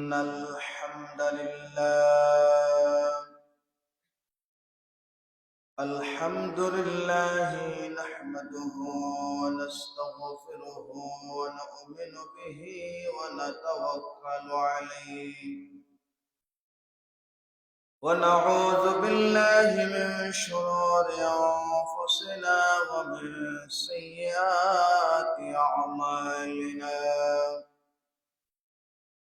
إن الحمد لله نحمده ونستغفره ونؤمن به ونتوكل عليه ونعوذ بالله من شرور أنفسنا ومن سيئات أعمالنا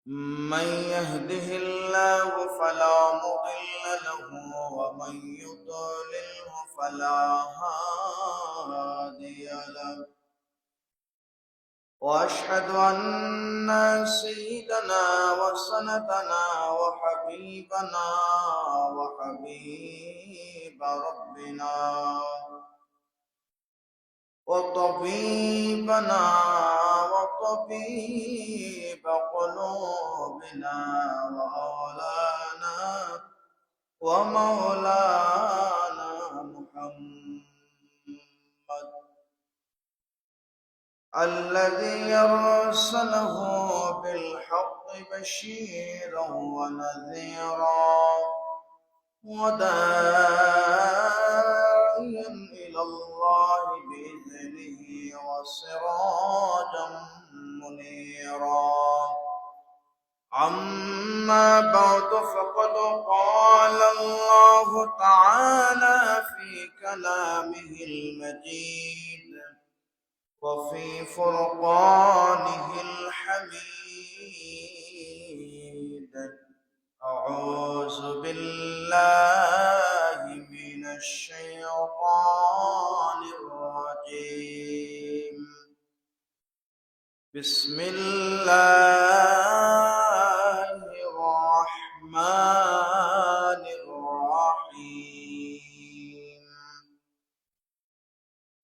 من يهده الله فلا مضل له ومن يضلل فلا هادي له وأشهد أن سيدنا وسندنا وحبيبنا وحبيب ربنا وطبيبنا وطبيب قلوبنا ومولانا محمد الذي أرسله بالحق بشيرا ونذيرا وداعيا إلى الله بإذنه وسراجا منيرا أما بعد فقد قال الله تعالى في كلامه المجيد وفي فرقانه الحميد أعوذ بالله من الشيطان الرجيم بسم الله الرحمن الرحيم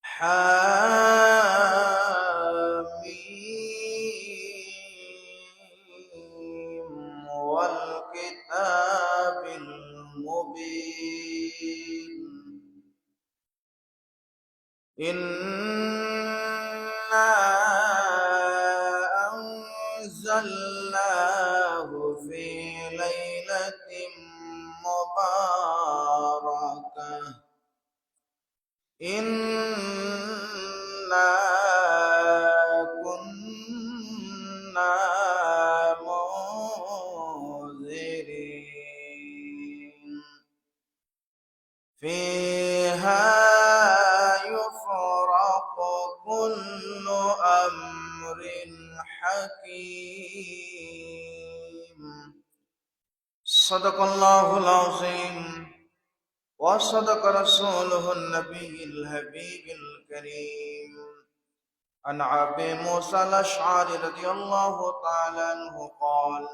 حميم والكتاب المبين إنا أنزلناه في ليلة مباركة إنا كنا منذرين فيها يفرق كل أمر حكيم صدق الله العظيم وصدق رسوله النبي الحبيب الكريم عن أبي موسى الأشعري رضي الله تعالى عنه قال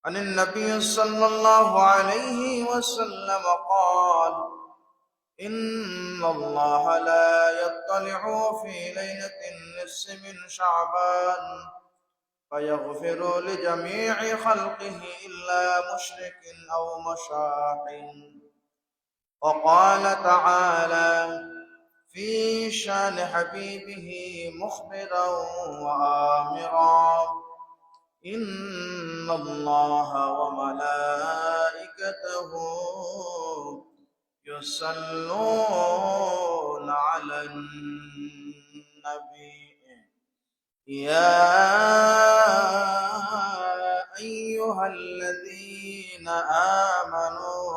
عن النبي صلى الله عليه وسلم قال إن الله لا يطلع في ليلة النصف من شعبان فيغفر لجميع خلقه إلا مشرك أو مشاح وقال تعالى في شان حبيبه مخبرا وآمرا إن الله وملائكته يصلون على النبي يا أيها الذين آمنوا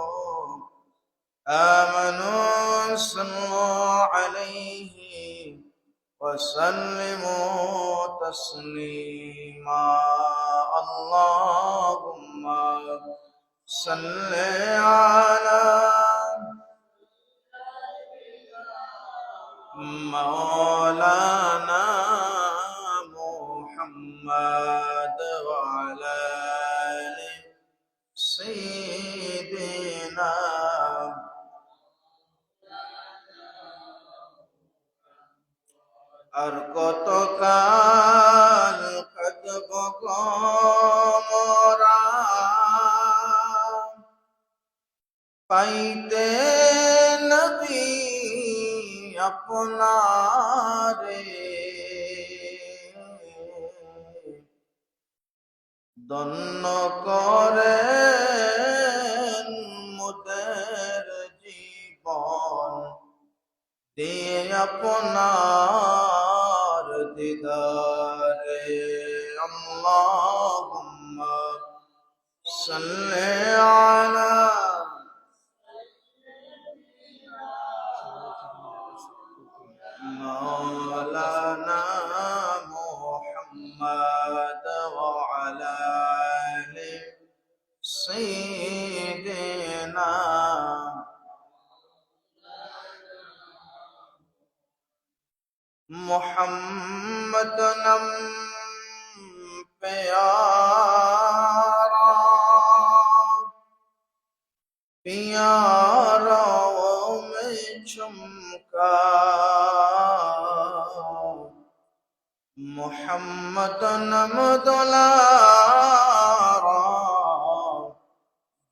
صلوا عليه وسلموا تسليما اللهم صل على مولانا محمد وعلى آل سيدنا আর কতকাল কাটব মোরা পাইতে নবী আপনারে ধন্য করেন মোদের জীবন দিয়ে আপনার দিদারে। আল্লাহুম্মা সাল্লি আলা মাওলানা মুহাম্মদ ওয়া আলা আলি সাইয়্যিদিনা मुहम्मद नम प्यारा प्यारों में चमका मुहम्मद नम दुलारा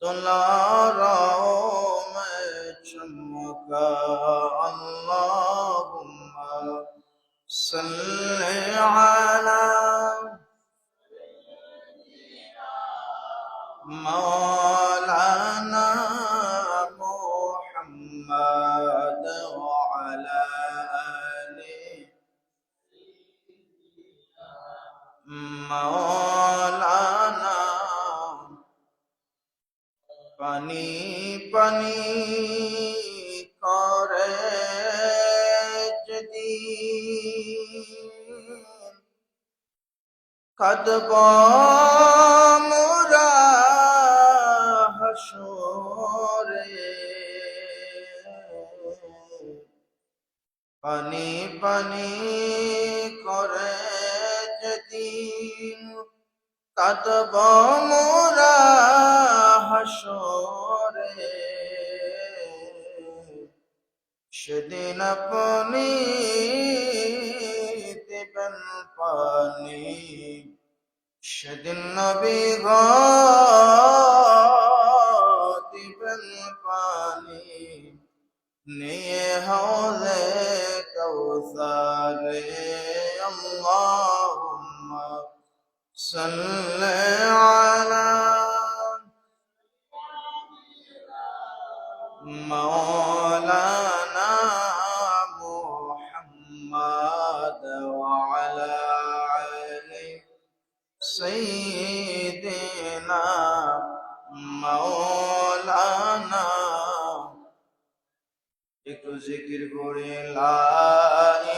दुलारों में चमका। अल्लाहुम्मा सल्ले अला मौलाना मुहम्मद व अला आलि मौलाना। पानी पानी करे जदी कदबा मुरा हशोरे। पानी पानी करे जदी कदबा मुरा हशोरे। সেদিন আপনি দিবেন পানি, সেদিন নবী গো দিবেন পানি, নিয়ে হাউজে কাউসারে। আল্লাহুম্মা সাল্লি আলা مولانا محمد وعلى آله سيدنا مولانا। একটু জিকির করে লা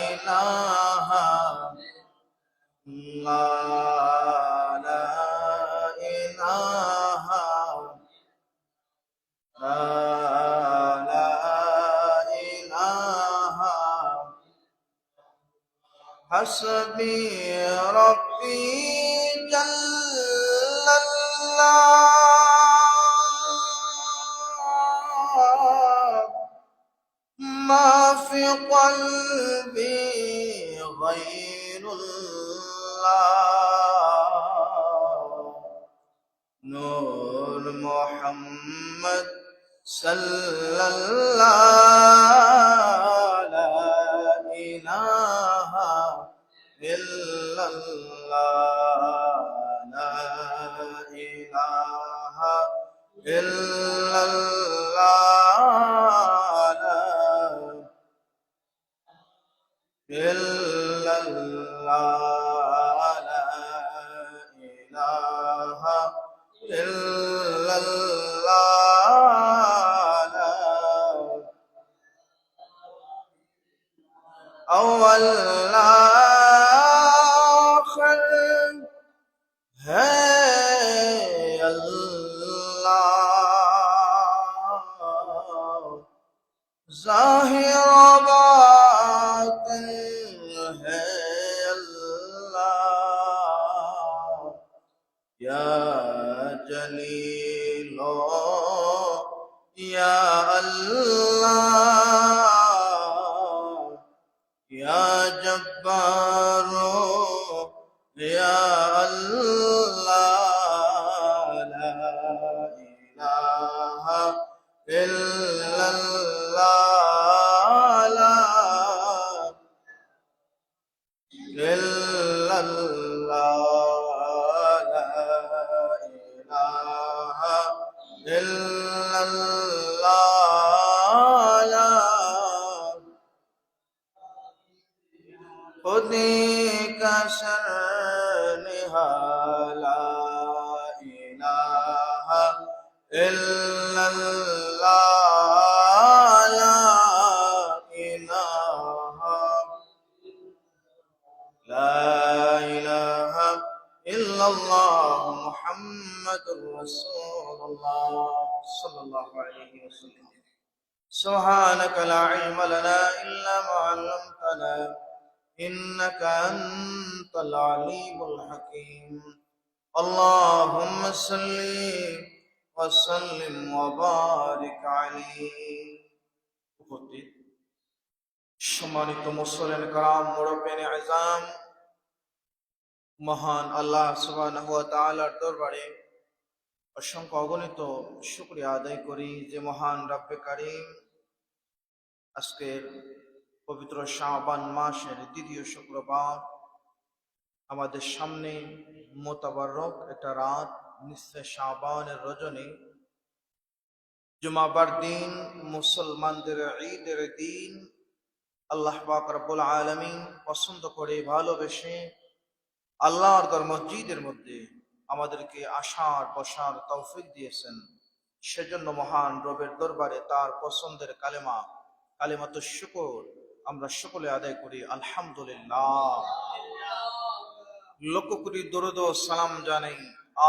ইলাহা লা ইলাহা حسبي ربي جل الله ما في قلبي غير الله نور محمد صلى الله لا إله إلا الله لا إله إلا الله لا إلا الله لا إله إلا الله لا أول آخر ہے اللہ ظاہر باطن ہے اللہ یا جلیل یا اللہ یا جبار یا اللہ لا الہ الا اللہ لا الا اللہ لا إلا الله لا خدي كشرها لا إله إلا الله لا إله لا إله إلا الله محمد رسول الله صلى الله عليه وسلم. سبحانك لا علم لنا إلا ما علمتنا إنك أنت العليم الحكيم. اللهم صل وسلم وبارك عليه. সম্মানিত মুসলিম کرام, মুরব্বিয়ানে আযম, মহান আল্লাহ সুবহানাহু ওয়া তাআলার দরবারে অসংখ্য অগণিত শুকরিয়া আদায় করি যে মহান রব্বে কারীম আজকের পবিত্র শাবান মাসের দ্বিতীয় শুক্রবার আমাদের সামনে মোতাবারক একটা রাত, নিসফে শাবানের রজনী, জুমাবার দিন, মুসলমানদের ঈদের দিন, আল্লাহ পাক রব্বুল আলামিন পছন্দ করে ভালোবেসে আল্লাহর ঘর মসজিদের মধ্যে আমাদেরকে আসার বসার তৌফিক দিয়েছেন। সেজন্য মহান রবের দরবারে তার পছন্দের কালেমাতুশ শুকর আমরা সকলে আদায় করি আলহামদুলিল্লাহ। লক্ষ কোটি দরুদ ও সালাম জানাই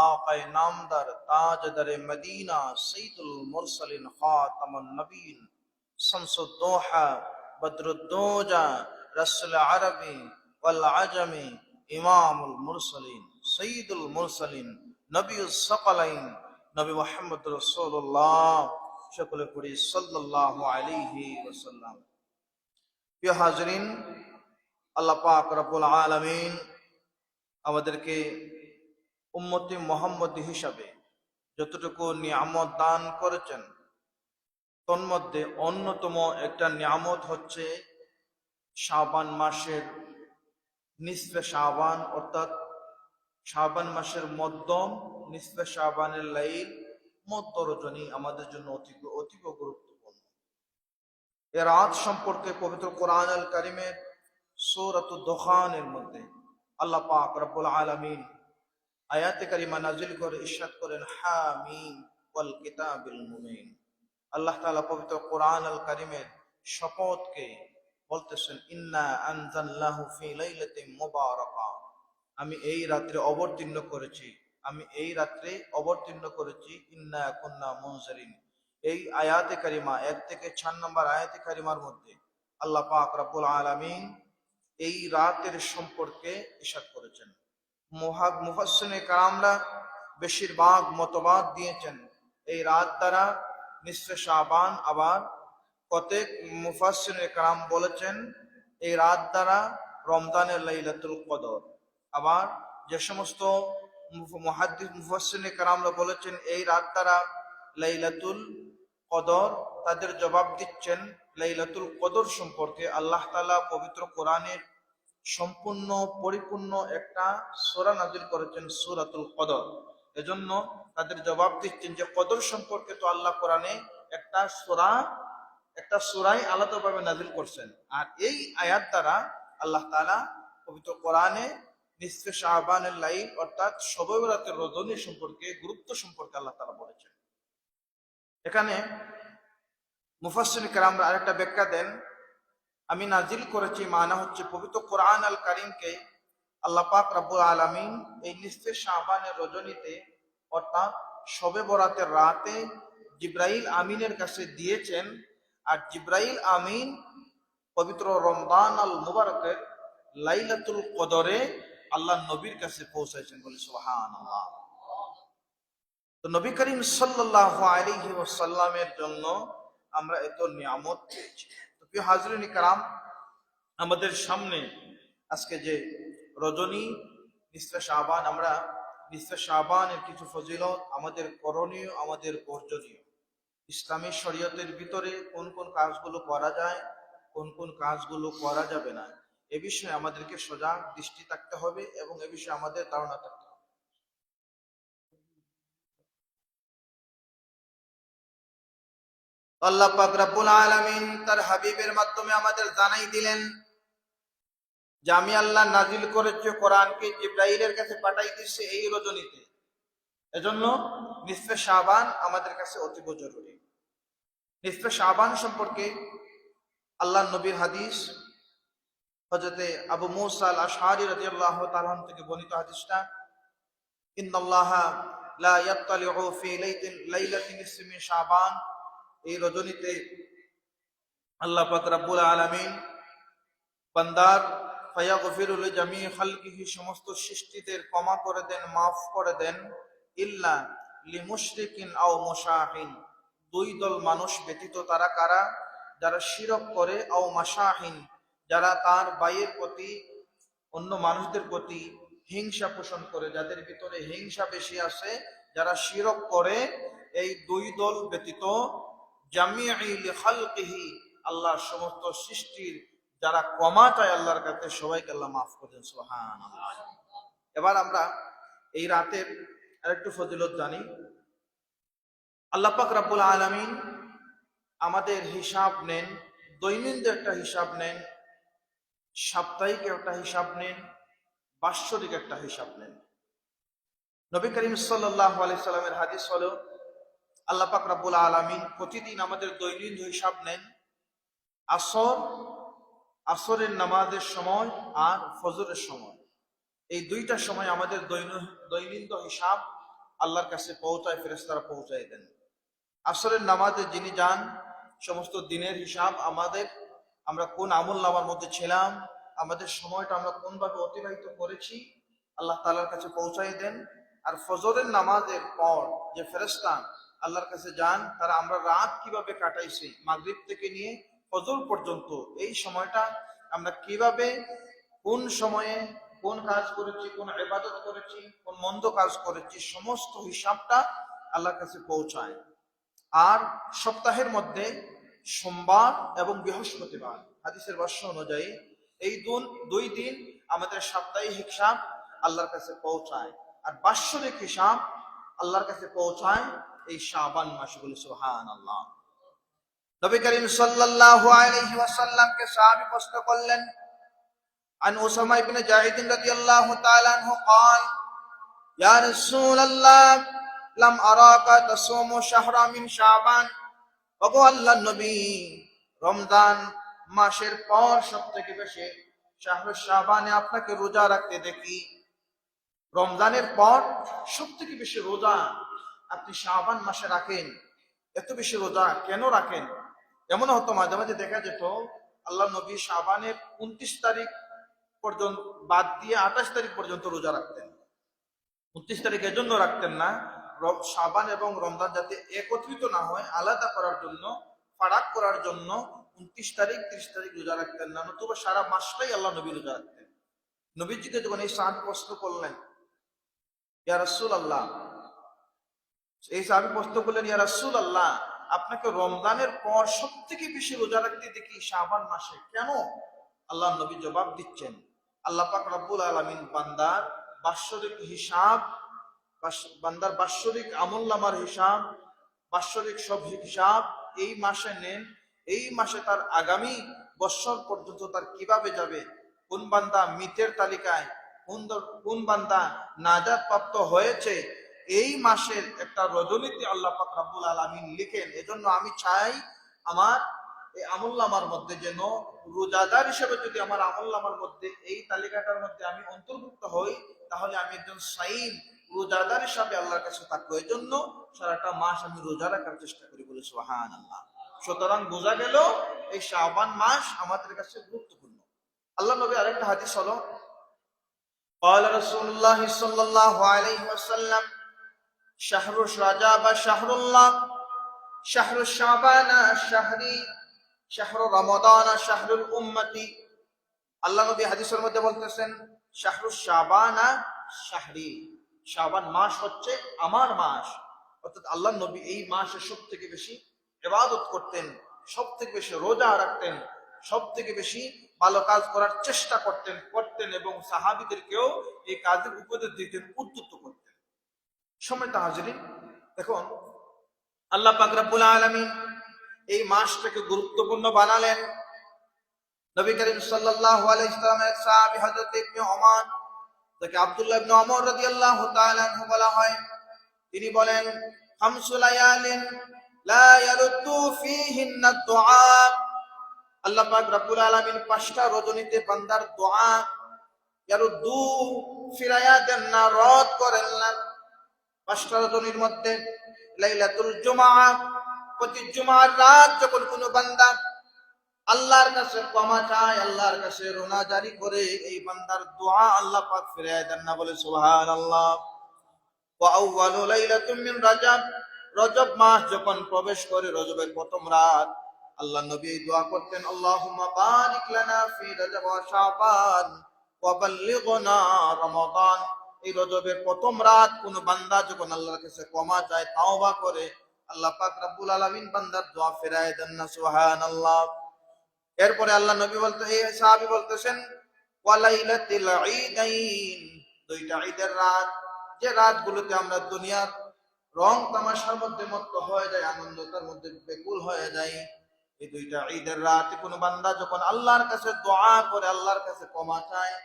আকায়ে নামদার তাজদারে মদিনা সাইয়্যিদুল মুরসালিন খাতামুন নবীন শামসুদ দোহা বদরুদ্দোজা রাসূল আরবি ওয়াল আজমি ইমামুল মুরসালিন সাইয়্যিদুল মুরসালিন নবিয়ুস সাকালাইন নবী মুহাম্মদ রাসূলুল্লাহ সকলে পড়ি সাল্লাল্লাহু আলাইহি ওয়াসাল্লাম। প্রিয় হাজরিন, আল্লাহ পাক রব্বুল আলামিন আমাদেরকে উম্মতে মুহাম্মদী হিসাবে যতটুকু নিয়ামত দান করেছেন, তন্মধ্যে অন্যতম একটা নিয়ামত হচ্ছে শাবান মাসের নিসফে শাবান, অর্থাৎ শাবান মাসের মধ্যম, নিসফে শাবানের লাইল, মধ্য রজনী আমাদের জন্য অতীব গুরুত্বপূর্ণ। এর রাত সম্পর্কে পবিত্র কোরআন আল কারিমের সূরাতুদ দুখানের মধ্যে আল্লাহ পাক রব্বুল আলামিন আয়াতে কারিমা নাজিল করে ইরশাদ করেন, হামিম ওয়াল কিতাবিল মুবিন। আল্লাহ তাআলা পবিত্র কোরআন আল কারিমের শপথকে বলতেছেন, ইন্না আনজালনাহু ফি লাইলাতিন মুবারাকা, আমি এই রাত্রে অবতীর্ণ করেছি, ইন্না কুন্না মুনজিরিন। এই আয়াতে কারিমা 1 থেকে 6 নম্বর আয়াতে কারিমার মধ্যে আল্লাহ পাক রব্বুল আলামিন এই রাতের সম্পর্কে ইরশাদ করেছেন। মুফাসসিরিনে কেরামরা বেশিরভাগ মতবাদ দিয়েছেন এই রাত দ্বারা নিসফে শাবান, আবার কতক মুফাসসিরিনে কেরাম বলেছেন এই রাত দ্বারা রমজানের লাইলাতুল কদর। আবার যে সমস্ত মুফাসসিরিনে কেরামরা বলেছেন এই রাত দ্বারা লাইলাতুল কদর, তাদের জবাব দিচ্ছেন লাইলাতুল কদর সম্পর্কে আল্লাহ তাআলা পবিত্র কোরআনের সম্পূর্ণ পরিপূর্ণ একটা সূরা নাযিল করেছেন, সূরাতুল কদর। এজন্য তাদের জবাব দিচ্ছেন যে কদর সম্পর্কে তো আল্লাহ কোরআনে একটা সূরাই আলাদাভাবে নাযিল করছেন, আর এই আয়াত দ্বারা আল্লাহ তাআলা পবিত্র কোরআনে নিসফে শাবানের লাইল অর্থাৎ শবে বরাতের রজনী সম্পর্কে, গুরুত্ব সম্পর্কে আল্লাহ তাআলা বলেছেন। এখানে মুফাসসিরিনে কেরামরা আরেকটা ব্যাখ্যা দেন, আমি নাজিল করেছি মানা হচ্ছে পবিত্র কোরআন আল কারীমকে আল্লাহ পাক রব্বুল আলামিন এই নিসফে শাবানের রজনীতে অর্থাৎ শবে বরাতের রাতে জিবরাইল আমিনের কাছে দিয়েছেন, আর জিবরাইল আমিন পবিত্র রমজান আল মুবারকের লাইলাতুল কদরে আল্লাহ নবীর কাছে পৌঁছাইছেন, বলে সুবহানাল্লাহ। তো নবী করিম সাল্লাল্লাহু আলাইহি ওয়াসাল্লামের জন্য আমরা এত নিয়ামত পেয়েছি। তো প্রিয় হাজরিন کرام, আমাদের সামনে আজকে যে রজনী নিসফে শাবান, আমরা নিসফে শাবানের কিছু ফজিলত, আমাদের করণীয়, আমাদের বর্জনীয়, ইসলামী শরীয়তের ভিতরে কোন কোন কাজগুলো করা যায়, কোন কোন কাজগুলো করা যাবে না, এ বিষয়ে আমাদেরকে সজাগ দৃষ্টি থাকতে হবে এবং এ বিষয়ে আমাদের ধারণা থাকতে হবে। আল্লাহ পাক রব্বুল আলামিন তার হাবিবের মাধ্যমে আমাদের জানাই দিলেন যে আমি আল্লাহ নাজিল করেছি কোরআনকে জিবরাইলের কাছে পাঠাই দিয়েছি এই রজনীতে। এজন্য নিসফে শাবান আমাদের কাছে অতীব জরুরি। নিসফে শাবান সম্পর্কে আল্লাহ নবীর হাদিস হযরতে আবু মুসা আল আশআরী রাদিয়াল্লাহু তাআলা থেকে বর্ণিত হাদিসটা, ইন্নাল্লাহা লা ইয়াত্তালিউ ফি লাইলাতিন নিসফি মিন শাবান, এই রজনীতে আল্লাহ পাক রব্বুল আলামিন বান্দার ফায়াগফিরু লিজামি খালকিহি, সমস্ত সৃষ্টিদের ক্ষমা করে দেন, মাফ করে দেন, ইল্লা লিমুশরিকিন আও মুশাহিন, দুই দল মানুষ ব্যতীত। তারা কারা? যারা শিরক করে, আও মাশাহিন, যারা তার ভাইয়ের প্রতি, অন্য মানুষদের প্রতি হিংসা পোষণ করে, যাদের ভিতরে হিংসা বেশি আছে, যারা শিরক করে, এই দুই দল ব্যতীত জামিই লিখালকিহি, আল্লাহর সমস্ত সৃষ্টির যারা ক্ষমা চায় আল্লাহর কাছে, সবাইকে আল্লাহ মাফ করেন। সুবহানাল্লাহ। এবার আমরা এই রাতের আরেকটু ফজিলত জানি। আল্লাহ পাক রব্বুল আলামিন আমাদের হিসাব নেন, দৈনন্দিন একটা হিসাব নেন, সাপ্তাহিক একটা হিসাব নেন, বাৎসরিক একটা হিসাব নেন। নবী করিম সাল্লাল্লাহু আলাইহি সাল্লামের হাদিস হলো, আল্লাহ পাক রব্বুল আলামিন প্রতিদিন আমাদের দৈনন্দিন হিসাব নেন। আসরের নামাজের সময় আর ফজরের সময়, এই দুইটা সময় আমাদের দৈনন্দিন হিসাব আল্লাহর কাছে পৌঁছায়, ফেরেশতারা পৌঁছায় দেন। আসরের নামাজে যিনি যান, সমস্ত দিনের হিসাব আমাদের, আমরা কোন আমল নামার মধ্যে ছিলাম, আমাদের সময়টা আমরা কোনভাবে অতিবাহিত করেছি, আল্লাহ তাআলার কাছে পৌঁছায় দেন। আর ফজরের নামাজের পর যে ফেরেশতা আল্লাহর কাছে যান, তারা আমরা রাত কিভাবে কাটাইছি, মাগরিব থেকে নিয়ে ফজর পর্যন্ত, এই সময়টা আমরা কিভাবে, কোন সময়ে কোন কাজ করেছি, কোন ইবাদত করেছি, কোন মন্দ কাজ করেছি, সমস্ত হিসাবটা আল্লাহর কাছে পৌঁছায়। আর সপ্তাহের মধ্যে সোমবার এবং বৃহস্পতিবার, হাদিসের ভাষ্য অনুযায়ী এই দুই দিন আমাদের সাপ্তাহিক হিসাব আল্লাহর কাছে পৌঁছায়। আর বাৎসরিক হিসাব আল্লাহর কাছে পৌঁছায় এই শাবান মাসগুলো। সুবহানাল্লাহ। নবী করিম সাল্লাল্লাহু আলাইহি ওয়াসাল্লামকে সাহাবী প্রশ্ন করলেন, আন উসামা ইবনে জাহিদ রাদিয়াল্লাহু তাআলা আনহু قال ইয়া রাসূলুল্লাহ লাম আরাকা তাসুমু শাহরা মিন শাবান, ওগো আল্লাহর নবী, রমজান মাসের পর সবথেকে বেশি শাহরুল শাবানে আপনাকে রোজা রাখতে দেখি। রমজানের পর সবথেকে বেশি রোজা আপনি শাবান মাসে রাখেন, এত বেশি রোজা কেন রাখেন? এমন হতো মাঝে মাঝে দেখা যেত আল্লাহ নবী শাবানের 29 তারিখ পর্যন্ত বাদ দিয়ে 28 তারিখ পর্যন্ত রোজা রাখতেন। 29 তারিখ এজন্য রাখতেন না, শাবান এবং রমজান যাতে একত্রিত না হয়, আলাদা করার জন্য, ফারাক করার জন্য 29 তারিখ 30 তারিখ রোজা রাখতেন না, নতুবা সারা মাসটাই আল্লাহ নবী রোজা রাখতেন। নবীজিকে যখন এই সাহাবী প্রশ্ন করলেন, ইয়া রাসূলুল্লাহ, এই সাহাবী প্রশ্ন করলেন, ইয়া রাসূলুল্লাহ, আপনাকে রমজানের পর সবথেকে বেশি রোজা রাখতে দেখি শাবান মাসে, কেন? আল্লাহ নবী জবাব দিচ্ছেন, আল্লাহ পাক রব্বুল আলামিন বান্দার বাৎসরিক হিসাব, বান্দার বাৎসরিক আমলনামার হিসাব, বাৎসরিক সব হিসাব এই মাসে নেন। এই মাসে তার আগামী বছর পর্যন্ত তার কিভাবে যাবে, কোন বান্দা মৃতের তালিকায়, কোন বান্দা নাজাত প্রাপ্ত হয়েছে, এই মাসের একটা রজনীতে আল্লাহ পাক রব্বুল আলামিন লিখেন। এজন্য আমি চাই আমার এই আমলনামার মধ্যে যেন, রোজাদার হিসেবে যদি আমার আমলনামার মধ্যে এই তালিকাটার মধ্যে আমি অন্তর্ভুক্ত হই, তাহলে আমি একজন সাইম রোজাদার হিসাবে আল্লাহর কাছে থাকবো। এই জন্য সারাটা মাস আমি রোজা রাখার চেষ্টা করি, বলে সুবহানাল্লাহ। সুতরাং বোঝা গেল এই শাবান মাস আমাদের কাছে গুরুত্বপূর্ণ। আল্লাহ নবী আরেকটা হাদিস হলো, قال رسول الله صلى الله عليه وسلم شهر رجب شهر الله شهر شعبان شهري شهر رمضان شهر الأمة। আল্লাহ নবী হাদিসের মধ্যে বলতেছেন, শাহরুল শাবানা শাহরি, শাবান মাস হচ্ছে আমার মাস। অর্থাৎ আল্লাহ নবী এই মাসে সব থেকে বেশি ইবাদত করতেন, সব থেকে বেশি রোজা রাখতেন, সব থেকে বেশি ভালো কাজ করার চেষ্টা করতেন এবং সাহাবীদেরকেও এই কাজের উপদেশ দিতেন, উদ্যুক্ত করতেন। সম্মানিত হাজিরিন, এখন আল্লাহ পাক রব্বুল আলামিন এই মাসটাকে গুরুত্বপূর্ণ বানালেন। নবী করিম সাল্লাল্লাহু আলাইহি ওয়াসাল্লামের সাহাবী হযরত ইবনে ওমর, তাকে আব্দুল্লাহ ইবনে ওমর রাদিয়াল্লাহু তাআলা আনহু বলা হয়, তিনি বলেন, খামসু লায়ালিন লা ইয়ারুদ্দু ফীহিন্না দুআ। আল্লাহ পাক রব্বুল আলামিন 5টা রজনীতে বান্দার দোয়া ইয়ারুদ্দু ফিরায়া দেন না, রদ করেন না। 5টা রজনীর মধ্যে লাইলাতুল জুমআ, প্রতি জুমার রাত যখন কোনো বান্দা আল্লাহর কাছে ক্ষমা চায়, আল্লাহর কাছে রোনা জারি করে, এই বান্দার দোয়া আল্লাহ পাক ফিরায়া দেন না, বলে সুবহানাল্লাহ। ওয়া আউয়ালু লাইলাতুম মিন রাজব, রজব মাস যখন প্রবেশ করে, রজবের প্রথম রাত, আল্লাহ নবী এই দোয়া করতেন, আল্লাহুম্মা বারিক লানা ফি রজব ওয়া শাবান ওয়া বাল্লিগনা রমাদান। এই রজবের প্রথম রাত কোন বান্দা যখন আল্লাহর কাছে ক্ষমা চায়, তাওবা করে, আল্লাহ পাক রব্বুল আলামিন বান্দার দোয়া ফিরায় দেন না, সুবহানাল্লাহ। এরপরে আল্লাহ নবী বলতে, এই সাহাবী বলতেছেন, ওয়া লাইলাতুল ঈদাইন, 2টা ঈদের রাত, যে রাতগুলোতে আমরা দুনিয়ার রং তামাশার মধ্যে মত্ত হয়ে যায়, আনন্দতার মধ্যে বেকুল হয়ে যায়, এই 2টা ঈদের রাতে কোন বান্দা যখন আল্লাহর কাছে দোয়া করে, আল্লাহর কাছে ক্ষমা চায়,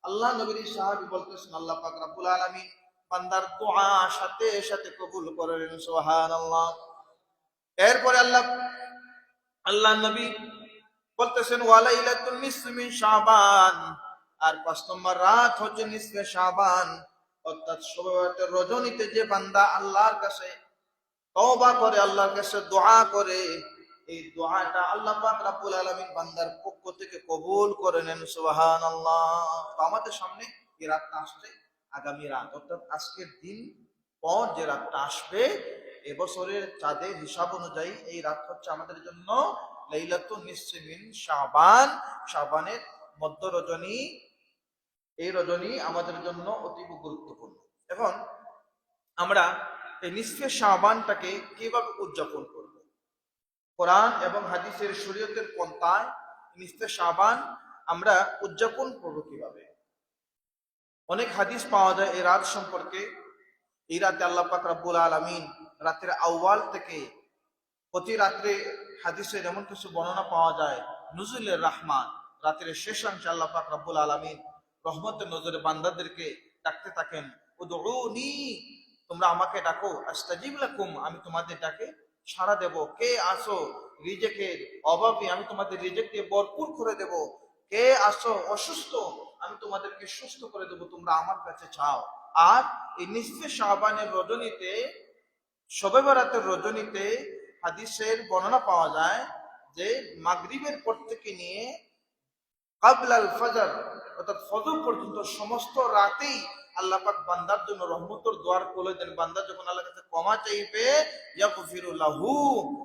আল্লাহ নবীর সাহাবী বলতেছেন, আল্লাহ পাক রব্বুল আলামিন বান্দার দোয়া সাথে সাথে কবুল করেন, সুবহানাল্লাহ। এরপরে আল্লাহ নবী বলতেছেন, ওয়া লাইলাতুল নিসফি মিন শাবান, আর 5 নম্বর রাত হচ্ছে নিসফে শাবান, অর্থাৎ শবে বরাতের রজনীতে যে বান্দা আল্লাহর কাছে তওবা করে, আল্লাহর কাছে দোয়া করে, এই দোয়াটা আল্লাহ পাক রব্বুল আলামিন বান্দার পক্ষ থেকে কবুল করে নেন, সুবহানাল্লাহ। তো আমাদের সামনে এই রাতটা আসছে, আগামী রাত, অর্থাৎ আজকের দিন পর যে রাতটা আসবে, এবছরের চাঁদের হিসাব অনুযায়ী এই রাত হচ্ছে আমাদের জন্য লাইলাতুন নিসফি মিন শাবান, শাবানের মধ্য রজনী। এই রজনী আমাদের জন্য অতীব গুরুত্বপূর্ণ। এখন আমরা এই নিসফে শাবানটাকে কিভাবে উদযাপন করব? কোরআন এবং হাদিসের শরীয়তের পন্থায় নিসফে শাবান আমরা উদযাপন করব কিভাবে? অনেক হাদিস পাওয়া যায় এই রাত সম্পর্কে। এই রাতে আল্লাহ পাক রব্বুল আলামিন রাতের আউয়াল থেকে প্রতি রাত্রে হাদিসের এমন কিছু বর্ণনা পাওয়া যায়, নুজুলের রহমান, রাতের শেষাংশে আল্লাহ পাক রব্বুল আলামিন রহমতের নজরে বান্দাদেরকে ডাকতে থাকেন, উদউনি, তোমরা আমাকে ডাকো, আস্তাজিব লাকুম, আমি তোমাদের ডাকে সাড়া দেব। কে আসো রিজেকের অভাবী, আমি তোমাদের রিজেক দিয়ে ভরপুর করে দেব। কে আসো অসুস্থ, আমি তোমাদেরকে সুস্থ করে দেব, তোমরা আমার কাছে চাও। আর এই নিসফে শাবানের রজনীতে, শবে বরাতের রজনীতে হাদিসের বর্ণনা পাওয়া যায় যে মাগরিবের পর থেকে নিয়ে কাবলাল ফজর, অর্থাৎ ফজর পর্যন্ত সমস্ত রাতেই আল্লাহ পাক বান্দার জন্য রহমতের দ্বার খুলে দেন। বান্দা যখন আল্লাহর কাছে ক্ষমা চাইবে, ইয়াগফিরু লাহু,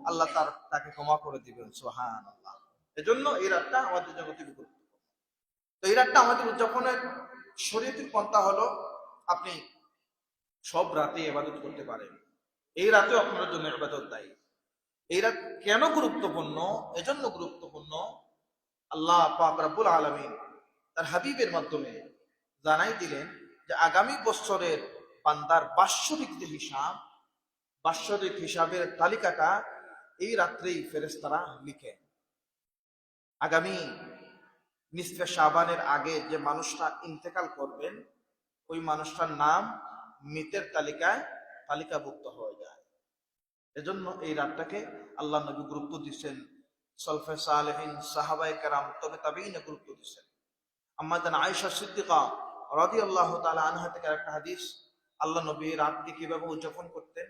আল্লাহ তাকে ক্ষমা করে দিবেন, সুবহানাল্লাহ। এজন্য এই রাতটা আমাদের জন্য অতি গুরুত্বপূর্ণ। তো এই রাতটা আমাদের উদযাপনের শরীয়তের পন্থা হলো, আপনি সব রাতে ইবাদত করতে পারেন, এই রাতেও আপনার জন্য ইবাদত দায়ী। এই রাত কেন গুরুত্বপূর্ণ? এজন্য গুরুত্বপূর্ণ, আল্লাহ পাক রব্বুল আলামিন তার হাবিবের মাধ্যমে জানাই দিলেন যে আগামী বছরের বান্দার বাৎসরিক হিসাবের তালিকাটা এই রাত্রেই ফেরেশতারা লিখে। আগামী নিসফে শাবানের আগে যে মানুষটা ইন্তেকাল করবেন, ওই মানুষটার নাম মৃতের তালিকাভুক্ত হয়ে যায়। এজন্য এই রাতটাকে আল্লাহ নবী গুরুত্ব দিচ্ছেন, সলফে সালেহিন, সাহাবায়ে কেরাম, তবে তাবেঈনে গুরুত্ব দিচ্ছেন। আম্মা জান আয়েশা সিদ্দিকা রাদিয়াল্লাহু তাআলা আনহা থেকে একটা হাদিস, আল্লাহ নবী এই রাতটি কিভাবে উদযাপন করতেন।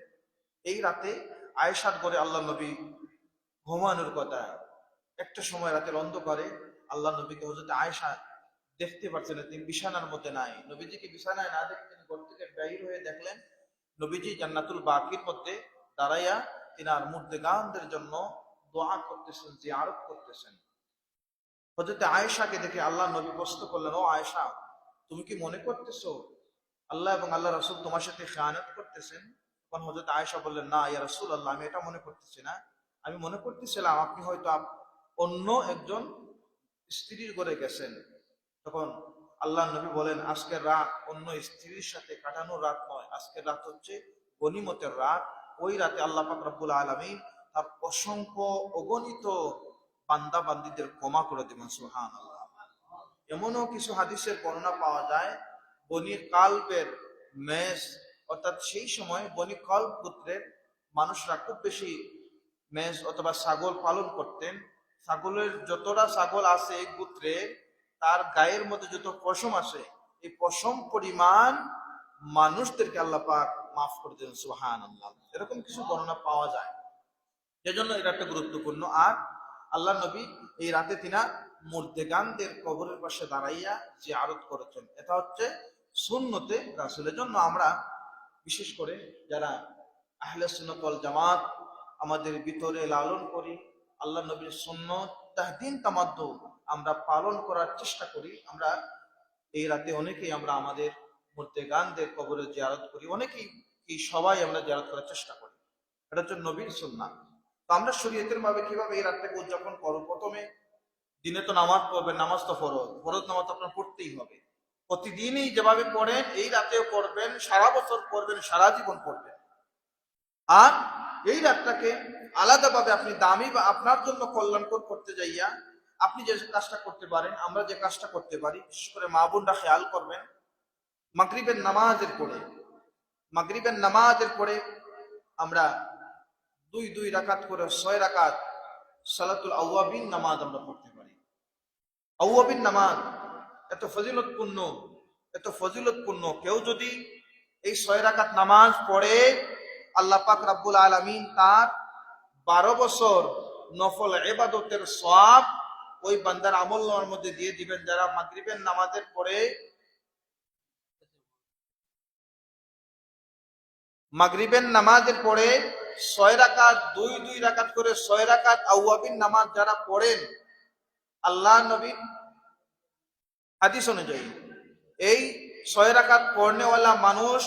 এই রাতে আয়েশার ঘরে আল্লাহ নবী ঘুমানোর কথা, একটা সময় রাতের অন্ধকারে আল্লাহ নবীকে হযরত আয়েশা দেখতে পারছেন না, তিনি বিছানার মধ্যে নাই। নবীজিকে বিছানায় না দেখে তিনি ঘর থেকে বের হয়ে দেখলেন নবীজি জান্নাতুল বাকির মধ্যে দাঁড়াইয়া তিনার মুর্দেগানদের জন্য দোয়া করতেছেন, জিয়ারত করতেছেন। হযরত আয়েশাকে দেখে আল্লাহ নবী প্রশ্ন করলেন, ও আয়েশা, তুমি কি মনে করতেছো আল্লাহ এবং আল্লাহ রাসূল তোমার সাথে খিয়ানত করতেছেন? তখন হযরত আয়েশা বললেন, না ইয়া রাসূলুল্লাহ, আমি এটা মনে করতেছি না। আমি মনে করতেছিলাম আপনি হয়তো অন্য একজন স্ত্রীর ঘরে গেছেন। তখন আল্লাহ নবী বলেন, আজকের রাত অন্য স্ত্রীর সাথে কাটানোর রাত নয়, আজকের রাত হচ্ছে গনিমতের রাত। ওই রাতে আল্লাহ পাক রব্বুল আলামিন তার অসংখ্য অগণিত বান্দা বান্দীদের ক্ষমা করে দেবেন সুবহানাল্লাহ। এমনও কিছু হাদিসের বর্ণনা পাওয়া যায়, বনি কালবের মেষ, অর্থাৎ সেই সময় বনি কালব গোত্রের মানুষরা খুব বেশি মেষ অথবা ছাগল পালন করতেন। ছাগলের যতটা ছাগল আছে গোত্রে, তার গায়ের মধ্যে যত পশম আসে, এই পশম পরিমাণ মানুষদেরকে আল্লাহ পাক মাফ করে দেন সুবহানাল্লাহ। এরকম কিছু বর্ণনা পাওয়া যায়, সেজন্য এটা একটা গুরুত্বপূর্ণ। আর আল্লাহ নবী এই রাতে তিনা মুর্দেগানদের কবরের পাশে দাঁড়াইয়া জিয়ারত করেছেন। এটা হচ্ছে সুন্নতে রাসূলের জন্য আমরা বিশেষ করে যারা আহলে সুন্নাত ওয়াল জামাত আমাদের ভিতরে লালন করি, আল্লাহ নবীর সুন্নত তাহদিন তামাদ্দুন আমরা পালন করার চেষ্টা করি। আমরা এই রাতে অনেকেই আমরা আমাদের মুর্দেগানদের কবরে জিয়ারত করি, অনেকেই কি সবাই আমরা জিয়ারত করার চেষ্টা করি। এটা হচ্ছে নবীর সুন্নাহ। তো আমরা শরীয়তের ভাবে কিভাবে এই রাতটাকে উদযাপন করবো? প্রথমে দিনে তো নামাজ পড়বেন, নামাজ তো ফরজ, ফরজ নামাজ আপনার পড়তেই হবে। প্রতিদিনই যেভাবে পড়েন এই রাতেও পড়বেন, সারা বছর পড়বেন, সারা জীবন পড়বেন। আর এই রাতটাকে আলাদাভাবে আপনি দামি বা আপনার জন্য কল্যাণকর করতে যাইয়া আপনি যে কাজটা করতে পারেন, আমরা যে কাজটা করতে পারি, বিশেষ করে মা বোনরা খেয়াল করবেন, মাগরিবের নামাজের পরে আমরা দুই রাকাত করে 6 রাকাত সালাতুল আওয়াবিন নামাজ আমরা পড়তে পারি। আওয়াবিন নামাজ এত ফজিলতপূর্ণ। কেউ যদি এই 6 রাকাত নামাজ পড়ে, আল্লাহ পাক রব্বুল আলামিন তার 12 বছর নফল ইবাদতের সওয়াব ওই বান্দার আমলনামার মধ্যে দিয়ে দিবেন। যারা মাগরিবের নামাজের পরে 6 রাকাত দুই রাকাত করে 6 রাকাত আওয়াবিন নামাজ যারা পড়েন, আল্লাহ নবীর হাদিস অনুযায়ী এই 6 রাকাত পড়নেওয়ালা মানুষ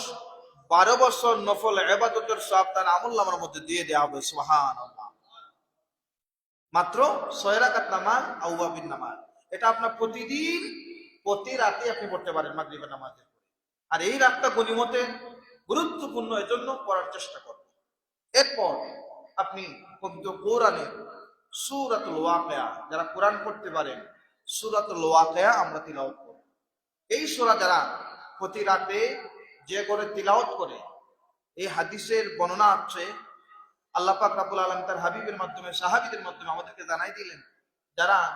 12 বছর নফল ইবাদতের সওয়াব তার আমলনামার মধ্যে দিয়ে দেওয়া হবে সুবহানাল্লাহ। মাত্র 6 রাকাত নামাজ আওয়াবিন নামাজ, এটা আপনার প্রতিদিন প্রতি রাতে আপনি পড়তে পারেন মাগরিবের নামাজের পরে। আর এই রাতটা গনিমতের গুরুত্বপূর্ণ, এজন্য পড়ার চেষ্টা করবেন। এরপর আপনি পবিত্র কোরআনের সূরাতুল ওয়াকিয়া, যারা কোরআন পড়তে পারেন, সূরাতুল ওয়াকিয়া আমরা তিলাওয়াত করব। এই সূরা যারা প্রতি রাতে যে করে তিলাওয়াত করে, এই হাদিসের বর্ণনা আছে, আল্লাহ পাক রব্বুল আলামিন তার হাবিবের মাধ্যমে, সাহাবীদের মাধ্যমে আমাদেরকে জানাই দিলেন,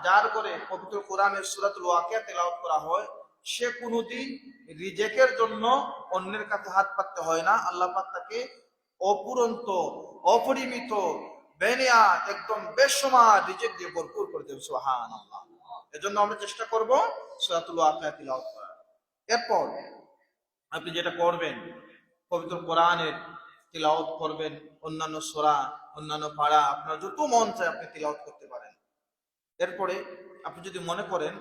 যার করে পবিত্র কোরআনের সূরাতুল ওয়াকিয়া তেলাওয়াত করা হয়, সে কোনোদিন রিজেকের জন্য অন্যের কাছে হাত পাততে হয় না। আল্লাহ পাক তাকে অপুরন্ত, অপরিমিত, বেনিয়াত, একদম বেসুমার রিজেক দিয়ে ভরপুর করে দেবে সুবহানাল্লাহ। এজন্য আমরা চেষ্টা করব সূরাতুল ওয়াকিয়া তিলাওয়াত করার। এরপর আপনি যেটা করবেন, পবিত্র কোরআনের তিলাওয়াত করবেন, অন্যান্য সূরা, অন্যান্য পারা আপনার যত মন চায় আপনি তিলাওয়াত করতে পারেন। এরপরে আপনি যদি মনে করেন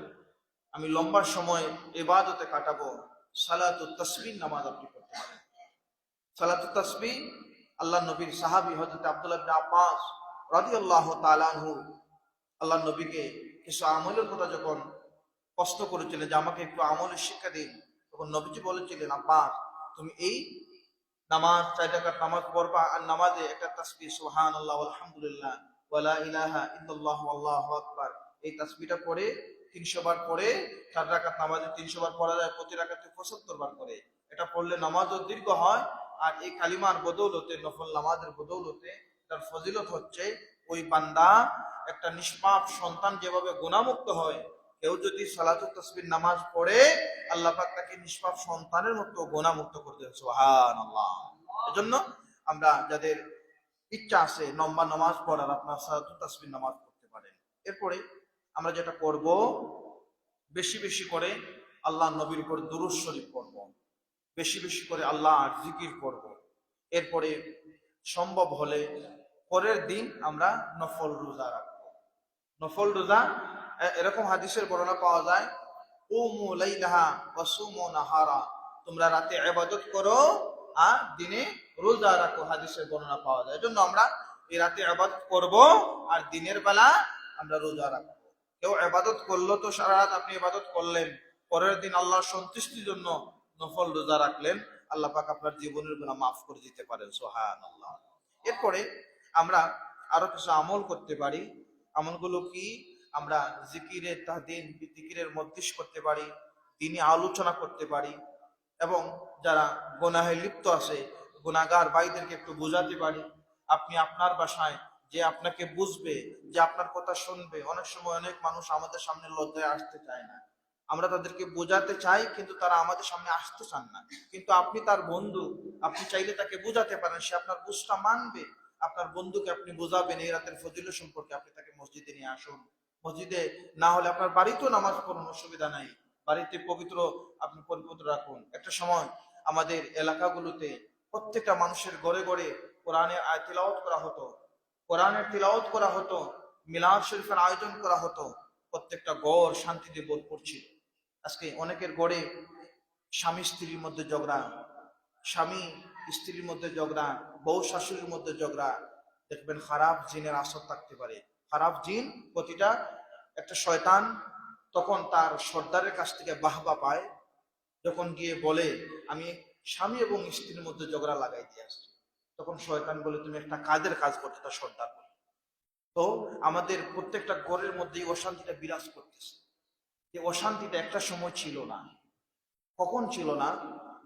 আমি লম্বা সময় ইবাদতে কাটাবো, সালাতুত তাসবিহ নামাজ আপনি পড়তে পারেন। সালাতুত তাসবিহ আল্লাহ নবীর সাহাবী হযরত আব্দুল্লাহ ইবনে আব্বাস রাদিয়াল্লাহু তাআলা আনহু আল্লাহ নবীকে কিছু আমলের কথা যখন প্রশ্ন করেছিলেন যে আমাকে একটু আমলের শিক্ষা দিন, তখন নবীজি বলেছিলেন, আব্বাস তুমি এই নামাজ 4 রাকাত নামাজ পড়বা, আর নামাজে একটা তাসবিহ সুবহানাল্লাহ আলহামদুলিল্লাহ ওয়ালা ইলাহা ইল্লাল্লাহু আল্লাহু আকবার, এই তাসবিহটা পড়ে 300 বার পড়ে, 4 রাকাত নামাজে 300 বার পড়া যায়, প্রতি রাকাতে 75 বার করে। এটা পড়লে নামাজও দীর্ঘ হয়। আর এই কালিমার বদৌলতে, নফল নামাজের বদৌলতে তার ফজিলত হচ্ছে, ওই বান্দা একটা নিষ্পাপ সন্তান যেভাবে গুনাহমুক্ত হয়, কেউ যদি সালাতুত তাসবিহ নামাজ পড়ে, আল্লাহ পাক তাকে নিষ্পাপ সন্তানের মতো গুনাহমুক্ত করে দেন সুবহানাল্লাহ। এজন্য আমরা যাদের ইচ্ছা আছে লম্বা নামাজ পড়ার, আপনার সালাতুত তাসবিহ নামাজ পড়তে পারেন। এরপরে আমরা যেটা করব, বেশি বেশি করে আল্লাহ নবীর উপর দুরূদ শরীফ পড়ব, বেশি বেশি করে আল্লাহর জিকির করব। এরপরে সম্ভব হলে পরের দিন আমরা নফল রোজা রাখব। নফল রোজা, এরকম হাদিসের বর্ণনা পাওয়া যায়, কুমু লাইলাহা ওয়া সুমু নাহারা, তোমরা রাতে ইবাদত করো আর দিনে রোজা রাখো, হাদিসের বর্ণনা পাওয়া যায়। এজন্য আমরা এই রাতে ইবাদত করব আর দিনের বেলা আমরা রোজা রাখবো। কেউ ইবাদত করলো তো সারা রাত আপনি ইবাদত করলেন, পরের দিন আল্লাহর সন্তুষ্টির জন্য নফল রোজা রাখলেন, আল্লাহ পাক আপনার জীবনের গুনাহ মাফ করে দিতে পারেন সুবহানাল্লাহ। এরপরে আমরা আরো কিছু আমল করতে পারি। আমলগুলো কি? আমরা জিকিরের তাহদিন জিকিরের মজলিস করতে পারি, দিনী আলোচনা করতে পারি, এবং যারা গুনাহে লিপ্ত আছে গুনাহগার ভাইদেরকে একটু বোঝাতে পারি। আপনি আপনার বাসায় যে আপনাকে বুঝবে, যে আপনার কথা শুনবে, অনেক সময় অনেক মানুষ আমাদের সামনে লজ্জায় আসতে চায় না, আমরা তাদেরকে বোঝাতে চাই কিন্তু তারা আমাদের সামনে আসতে চান না। কিন্তু আপনি তার বন্ধু, আপনি চাইলে তাকে বোঝাতে পারেন, সে আপনার বুঝটা মানবে। আপনার বন্ধুকে আপনি বোঝাবেন এই রাতের ফজিলত সম্পর্কে, আপনি তাকে মসজিদে নিয়ে আসুন। মসজিদে না হলে আপনার বাড়িতেও নামাজ পড়ুন, অসুবিধা নাই, বাড়িতে পবিত্র আপনি পবিত্র রাখুন। একটা সময় আমাদের এলাকাগুলোতে প্রত্যেকটা মানুষের ঘরে ঘরে কোরআনের তিলাওয়াত করা হতো, কোরআনের তিলাওয়াত করা হতো, মিলাদ শরীফের আয়োজন করা হতো, প্রত্যেকটা ঘর শান্তিতে ভরপুর ছিল। আজকে অনেকের ঘরে স্বামী স্ত্রীর মধ্যে ঝগড়া, স্বামী স্ত্রীর মধ্যে ঝগড়া, বউ শাশুড়ির মধ্যে ঝগড়া। দেখবেন খারাপ জিনের আসর থাকতে পারে। খারাপ জিন প্রতিটা একটা শয়তান তখন তার সর্দারের কাছ থেকে বাহবা পায়, যখন গিয়ে বলে আমি স্বামী এবং স্ত্রীর মধ্যে ঝগড়া লাগাই দিয়ে আসছি, তখন শয়তান বলে তুমি একটা কাজের কাজ করছো, তার সর্দার বলে। তো আমাদের প্রত্যেকটা ঘরের মধ্যে অশান্তিটা বিরাজ করতেছে। এই অশান্তিটা একটা সময় ছিল না। কখন ছিল না?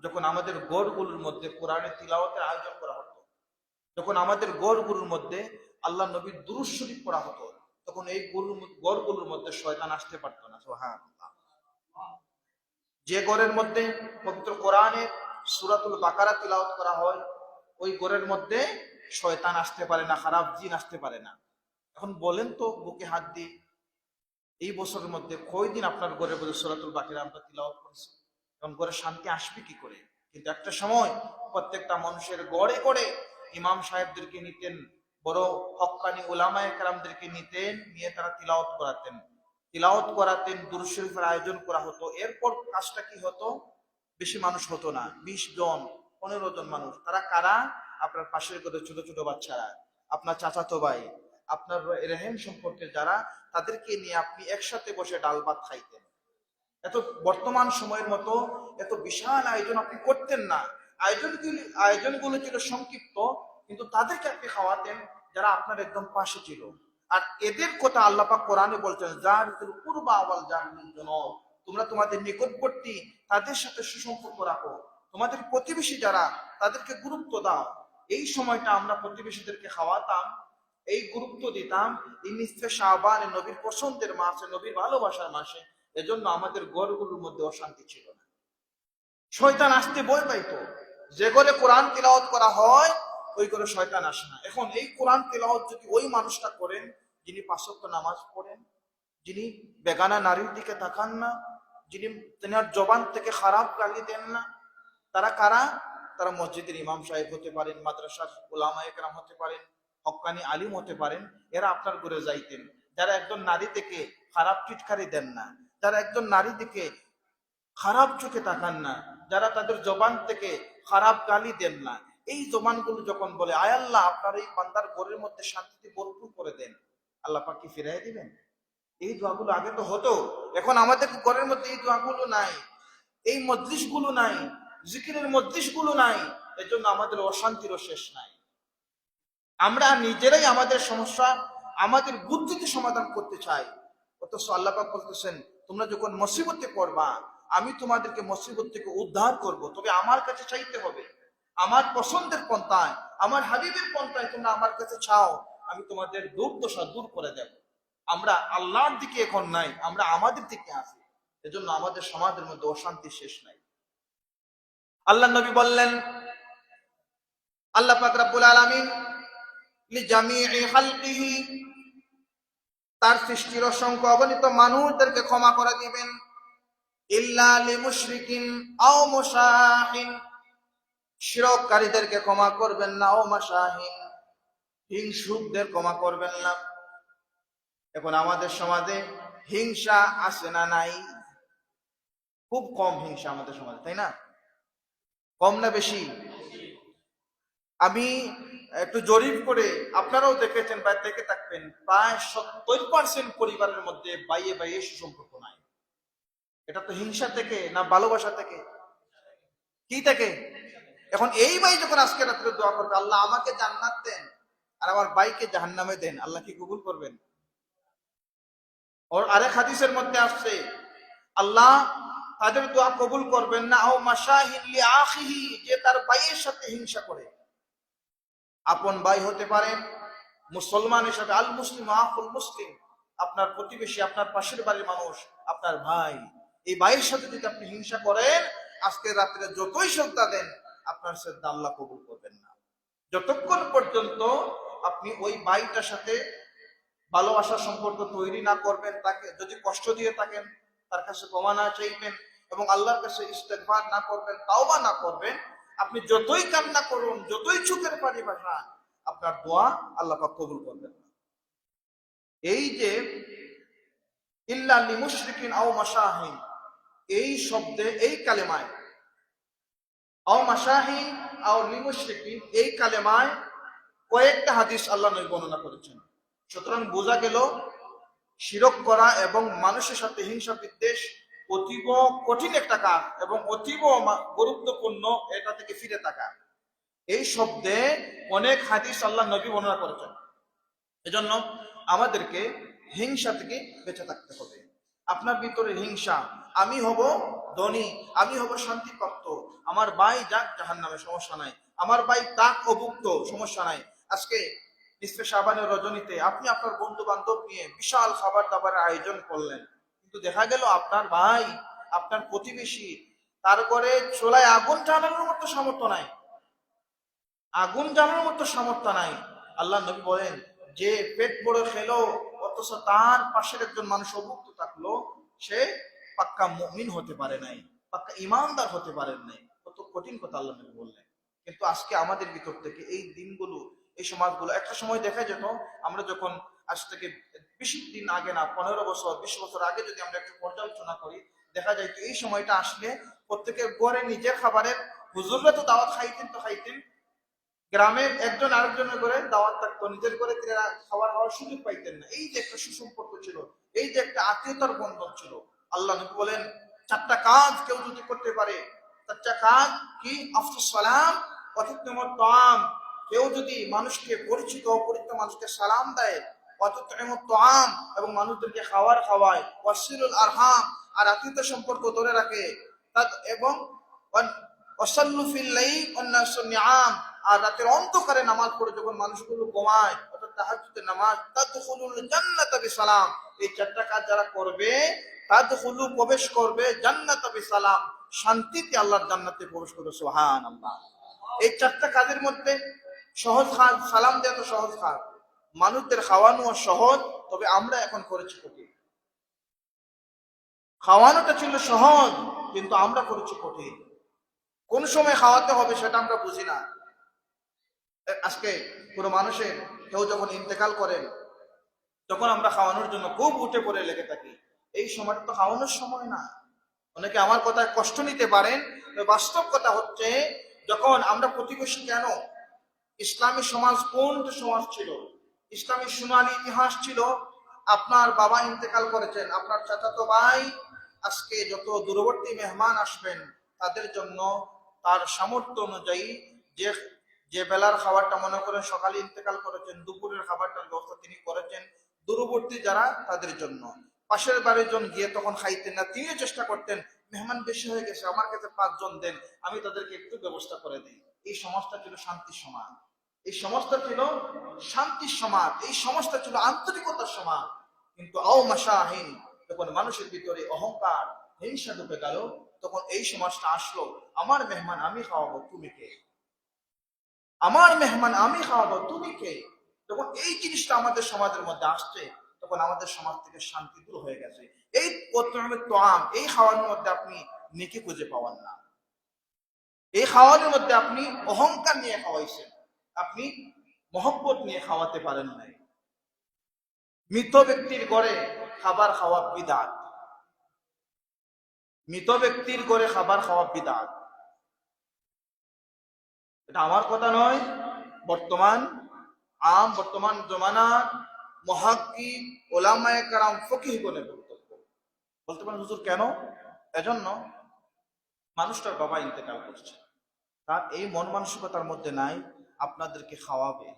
যখন আমাদের গড়গুলোর মধ্যে কোরআনের তিলাওয়াতের আয়োজন করা হতো, যখন আমাদের গড়গুলোর মধ্যে আল্লাহ নবীর দুরূদ শরীফ পড়া হতো, তখন এই গড়গুলোর মধ্যে শয়তান আসতে পারতো না। সুবহানাল্লাহ। যে গড়ের মধ্যে পবিত্র কোরআনের সূরাতুল বাকারা তিলাওয়াত করা হয়, ওই গড়ের মধ্যে শয়তান আসতে পারে না, খারাপ জিন আসতে পারে না। এখন বলেন তো বুকে হাত দিয়ে, এই বছরের মধ্যে কয়দিন আপনার ঘরে বলে সূরাতুল বাকারা আমরা তিলাওয়াত করেছি? এখন ঘরে শান্তি আসবে কি করে? কিন্তু একটা সময় প্রত্যেকটা মানুষের গড়ে গড়ে ইমাম সাহেবদেরকে নিতেন, বড় হক্কানি উলামায়ে কেরামদেরকে নিতেন, নিয়ে তারা তিলাওয়াত করাতেন, দুরূদ শরীফের আয়োজন করা হতো। এরপর কাজটা কি হতো? বেশি মানুষ হতো না, 20 জন 15 জন মানুষ। তারা কারা? আপনার পাশের ঘরে ছোট ছোট বাচ্চারা, আপনার চাচাতো ভাই, আপনার রেহেম সম্পর্কে যারা, তাদেরকে নিয়ে আপনি একসাথে বসে ডাল ভাত খাইতেন। এত বর্তমান সময়ের মতো এত বিশাল আয়োজন আপনি করতেন না। আয়োজনগুলো ছিল সংক্ষিপ্ত, কিন্তু তাদেরকে আপনি খাওয়াতেন যারা আপনার একদম পাশে ছিল। আর এদের কথা আল্লাহ পাক কোরআনে বলছেন, জারিকুল কুরবা ওয়াল জারিল জুনুব, তোমরা তোমাদের নিকটবর্তী তাদের সাথে সুসম্পর্ক রাখো, তোমাদের প্রতিবেশী যারা তাদেরকে গুরুত্ব দাও। এই সময়টা আমরা প্রতিবেশীদেরকে খাওয়াতাম, এই গুরুত্ব দিতাম। এই নিসফে শাবান, নবীর পছন্দের মাসে, নবীর ভালোবাসার মাসে, এজন্য আমাদের ঘরগুলোর মধ্যে অশান্তি ছিল না। শয়তান আসতে ভয় পাইতো। যে ঘরে কোরআন তিলাওয়াত করা হয় ওই ঘরে শয়তান আসে না। এখন এই কোরআন তিলাওয়াত যদি ওই মানুষটা করেন যিনি 5 ওয়াক্ত নামাজ পড়েন, যিনি বেগানা নারীর দিকে তাকান না, যিনি তেনার জবান থেকে খারাপ গালি দেন না, তারা কারা? তারা মসজিদের ইমাম সাহেব হতে পারেন, মাদ্রাসার উলামায়ে কেরাম হতে পারেন, হক্কানি আলিম হতে পারেন। এরা আপনার ঘরে যাইতেন, যারা একজন নারী থেকে খারাপ টিটকারি দেন না, যারা একজন নারী থেকে খারাপ চোখে তাকান না, যারা তাদের জবান থেকে খারাপ গালি দেন না। এই জবানগুলো যখন বলে আয় আল্লাহ আপনার এই বান্দার ঘরের মধ্যে শান্তিতে ভরপুর করে দেন, আল্লাহ পাক কি ফিরাই দিবেন? এই দোয়াগুলো আগে তো হতো, এখন আমাদের ঘরের মধ্যে এই দোয়াগুলো নাই, এই মজলিসগুলো নাই, জিকিরের মজলিসগুলো নাই। এজন্য আমাদের অশান্তিরও শেষ নাই। আমরা নিজেরাই আমাদের সমস্যা আমাদের বুদ্ধিতে সমাধান করতে চাই, অথচ আল্লাহ পাক বলতেছেন তোমরা যখন মুসিবতে পড়বা আমি তোমাদেরকে মুসিবত থেকে উদ্ধার করব, তবে আমার কাছে চাইতে হবে। আমার পছন্দের পন্থায়, আমার হাবিবের পন্থায় তোমরা আমার কাছে চাও, আমি তোমাদের দুর্দশা দূর করে দেব। আমরা আল্লাহর দিকে এখন নাই, আমরা আমাদের দিকে আছি। এজন্য আমাদের সমাজের মধ্যে অশান্তি শেষ নাই। আল্লাহ নবী বললেন, আল্লাহ পাক রব্বুল আলামিন লিজামিই খালকিহি, তার সৃষ্টির অসংখ্য অগণিত মানুষদেরকে ক্ষমা করে দিবেন। ইল্লা লিমুশরিকিন আও মুশাহিন, শিরককারীদেরকে ক্ষমা করবেন না, ও মাশাহিন, হিংসুকদের ক্ষমা করবেন না। এখন আমাদের সমাজে হিংসা আছে না নাই? খুব কম হিংসা আমাদের সমাজে, তাই না? কম না বেশি? আমি একটু জরিপ করে, আপনারাও দেখেছেন বা দেখে থাকবেন, প্রায় 70% পরিবারের মধ্যে বাইয়ে বাইয়ে সুসম্পর্ক নাই। এটা তো হিংসা থেকে না ভালোবাসা থেকে? কি থেকে? এখন এই ভাই যখন আজকে রাত্রে দোয়া করবে আল্লাহ আমাকে জান্নাত দেন, আর আমার ভাইকে জাহান্নামে দেন, আল্লাহ কি কবুল করবেন? ওর আরেক হাদিসের মধ্যে আসছে আল্লাহ তাদের দোয়া কবুল করবেন না। আও মাশাহিন লিআখিহি, যে তার ভাইয়ের সাথে হিংসা করে। আপন ভাই হতে পারেন, মুসলমান হিসাবে আল মুসলিম আখুল মুসলিম, আপনার প্রতিবেশী, আপনার পাশের বাড়ির মানুষ, আপনার ভাই, এই ভাইয়ের সাথে যদি আপনি হিংসা করেন, আজকে রাত্রে যতই শ্রদ্ধা দেন, আপনার শ্রদ্ধা আল্লাহ কবুল করবেন না। যতক্ষণ পর্যন্ত আপনি ওই ভাইটার সাথে ভালোবাসার সম্পর্ক তৈরি না করবেন, তাকে যদি কষ্ট দিয়ে থাকেন তার কাছে ক্ষমা না চাইবেন এবং আল্লাহর কাছে ইস্তেগফার না করবেন, তাওবা না করবেন, আপনি যতই কান্না করুন, যতই চোখের পানি ভাসান, আপনার দোয়া আল্লাহ পাক কবুল করবেন না। এই যে ইল্লা লিমুশরিকিন আও মাশাহিন, এই শব্দে, এই কালেমায় আও মাশাহিন আও লিমুশরিকিন, এই কালেমায় কয়েকটা হাদিস আল্লাহ নবী বর্ণনা করেছেন। সুতরাং বোঝা গেল শিরক করা এবং মানুষের সাথে হিংসা বিদ্বেষ অতীব কঠিন একটা কাজ এবং অতীব গুরুত্বপূর্ণ এটা থেকে ফিরে থাকা। এই শব্দে অনেক হাদিস আল্লাহ নবী বর্ণনা করেছেন। এজন্য আমাদেরকে হিংসা থেকে বেঁচে থাকতে হবে। আপনার ভিতরে হিংসা, আমি হব ধনী, আমি হব শান্তিপ্রাপ্ত, আমার ভাই যাক জাহান্নামে, সমস্যা নাই, আমার ভাই তাক অভুক্ত, সমস্যা নাই। আজকে নিসফে শাবানের রজনীতে আপনি আপনার বন্ধু বান্ধব নিয়ে বিশাল খাবার দাবারের আয়োজন করলেন, কিন্তু দেখা গেল আপনার ভাই, আপনার প্রতিবেশী, তারপরে চুলায় আগুন জ্বালানোর মতো সামর্থ্য নাই, আগুন জ্বালানোর মতো সামর্থ্য নাই। আল্লাহ নবী বলেন, যে পেট বড় খেলো অথচ তার পাশের একজন মানুষ অভুক্ত থাকলো, সে পাক্কা মুমিন হতে পারে নাই, পাক্কা ইমানদার হতে পারেন নাই। কত কঠিন কথা আল্লাহ নবী বললেন। কিন্তু আজকে আমাদের ভিতর থেকে এই দিনগুলো, এই সমাজগুলো, একটা সময় দেখা যেত আমরা যখন, আজ থেকে বেশি দিন আগে না, 15 বছর 20 বছর আগে যদি আমরা একটু পর্যালোচনা করি, দেখা যায় এই সময়টা আসলে প্রত্যেকের ঘরে নিজের খাবারের, হুজুররা তো দাওয়াত খাইতেন তো খাইতেন, গ্রামের একজন আরেকজনের করে দাওয়াত থাকতো, নিজের করে খাবার হওয়ার সুযোগ পাইতেন না। এই যে একটা সুসম্পর্ক ছিল, এই যে একটা আত্মীয়তার বন্ধন ছিল। আল্লাহ নবী বলেন, 4টা কাজ কেউ যদি করতে পারে, 4টা কাজ কি? আফসুস সালাম ওয়া তুতইমুত তাআম, কেউ যদি মানুষকে, পরিচিত অপরিচিত মানুষকে সালাম দেয়, ওয়া তুতইমুত তাআম, এবং মানুষদেরকে খাবার খাওয়ায়, ওয়াসিলুল আরহাম, আর আত্মীয়তার সম্পর্ক ধরে রাখে, এবং ওয়াসাল্লু ফিল লাইল ওয়ান নাসু নিআম, আর রাতের অন্ধকারে নামাজ পড়ে যখন মানুষগুলো ঘুমায়, অর্থাৎ তাহাজ্জুদের নামাজ, তাদখুলুল জান্নাতা বিসালাম, এই 4টা কাজ যারা করবে, তাদখুলু, প্রবেশ করবে, জান্নাতা বিসালাম, শান্তিতে আল্লাহর জান্নাতে প্রবেশ করবে। সুবহানাল্লাহ। এই 4টা কাজের মধ্যে সহজ কাজ, সালাম দেওয়া তো সহজ কাজ, মানুষদের খাওয়ানো সহজ, তবে আমরা এখন করেছি কঠিন। খাওয়ানোটা ছিল সহজ, কিন্তু আমরা করেছি কঠিন। কোন সময় খাওয়াতে হবে সেটা আমরা বুঝি না। আজকে কোনো মানুষের কেউ যখন ইন্তেকাল করেন, তখন আমরা খাওয়ানোর জন্য খুব উঠে পড়ে লেগে থাকি। এই সময়টা তো খাওয়ানোর সময় না। অনেকে আমার কথায় কষ্ট নিতে পারেন, বাস্তব কথা হচ্ছে, যখন আমরা প্রতিবেশী, কেন ইসলামী সমাজ কোন সমাজ ছিল, ইসলামী সোনালী ইতিহাস ছিল। আপনার বাবা ইন্তেকাল করেছেন, আপনার চাচাতো ভাই, আজকে যত দূরবর্তী মেহমান আসবেন তাদের জন্য তার সামর্থ্য অনুযায়ী যে যে বেলার খাবারটা, মনে করেন সকালে ইন্তেকাল করেছেন, দুপুরের খাবারটার ব্যবস্থা তিনি করেছেন দূরবর্তী যারা, তাদের জন্য। পাশের বাড়ির জন গিয়ে তখন খাইতেন না, তিনিও চেষ্টা করতেন, মেহমান বেশি হয়ে গেছে, আমার কাছে 5 জন দেন, আমি তাদেরকে একটু ব্যবস্থা করে দিই। এই সমাজটা ছিল শান্তির সমাজ, এই সমাজটা ছিল শান্তির সমাজ, এই সমাজটা ছিল আন্তরিকতার সমাজ। কিন্তু আও মাশাহিন, যখন মানুষের ভিতরে অহংকার, হিংসা ঢুকে গেল, তখন এই সমাজটা আসলো, আমার মেহমান আমি খাওয়াবো, তুমি কে? আমার মেহমান আমি খাওয়াবো, তুমি কে? যখন এই জিনিসটা আমাদের সমাজের মধ্যে আসছে, তখন আমাদের সমাজ থেকে শান্তি দূর হয়ে গেছে। এই তোয়াম, এই খাওয়ানোর মধ্যে আপনি নেকি খুঁজে পাওয়ান না। এই খাওয়ানোর মধ্যে আপনি অহংকার নিয়ে খাওয়াইছেন, আপনি মহব্বত নিয়ে খাওয়াতে পারেন নাই। মৃত ব্যক্তির ঘরে খাবার খাওয়া বিদআত, মৃত ব্যক্তির ঘরে খাবার খাওয়া বিদআত। এটা আমার কথা নয়, বর্তমান জমানার মুহাক্কিক, উলামায়ে কেরাম, ফকিহগণের বক্তব্য। বলতে পারেন হুজুর কেন? এজন্য মানুষটার বাবা ইন্তেকাল করছে, তার এই মন মানসিকতার মধ্যে নাই আপনাদেরকে খাওয়াবে,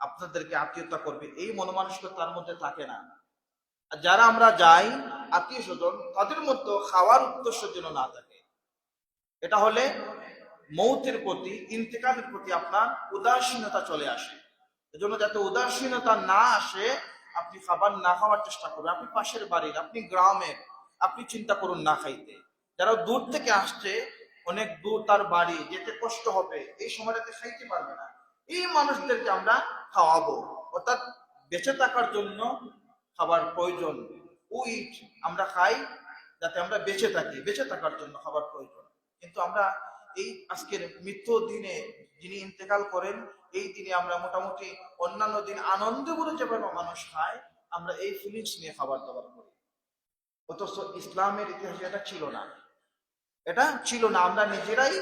আপনাদেরকে আত্মীয়তা করবে, এই মনোমানসিকতা তার মধ্যে থাকে না। আর যারা আমরা যাই আত্মীয় স্বজন, তাদের মধ্যে খাওয়ার উদ্দেশ্য যেন না থাকে। এটা হলে মৌতের প্রতি, ইন্তেকালের প্রতি আপনার উদাসীনতা চলে আসে। এজন্য যাতে উদাসীনতা না আসে, আপনি খাবার না খাওয়ার চেষ্টা করবেন। আপনি পাশের বাড়ির, আপনি গ্রামের, আপনি চিন্তা করুন না খাইতে। যারা দূর থেকে আসছে, অনেক দূর তার বাড়ি, যেতে কষ্ট হবে, এই সময়টাতে খাইতে পারবে না, এই মানুষদেরকে আমরা খাওয়াবো। অর্থাৎ বেঁচে থাকার জন্য খাবার প্রয়োজন। উইট আমরা খাই যাতে আমরা বেঁচে থাকি, বেঁচে থাকার জন্য খাবার প্রয়োজন। কিন্তু আমরা এই আজকের মৃত্যু দিনে যিনি ইন্তেকাল করেন, এই দিনে আমরা মোটামুটি অন্যান্য দিন আনন্দ করে যেভাবে মানুষ খায়, আমরা এই ফিলিংস নিয়ে খাবার দাবার করি। অথচ ইসলামের ইতিহাসে এটা ছিল না, এটা ছিল না। আমরা নিজেরাই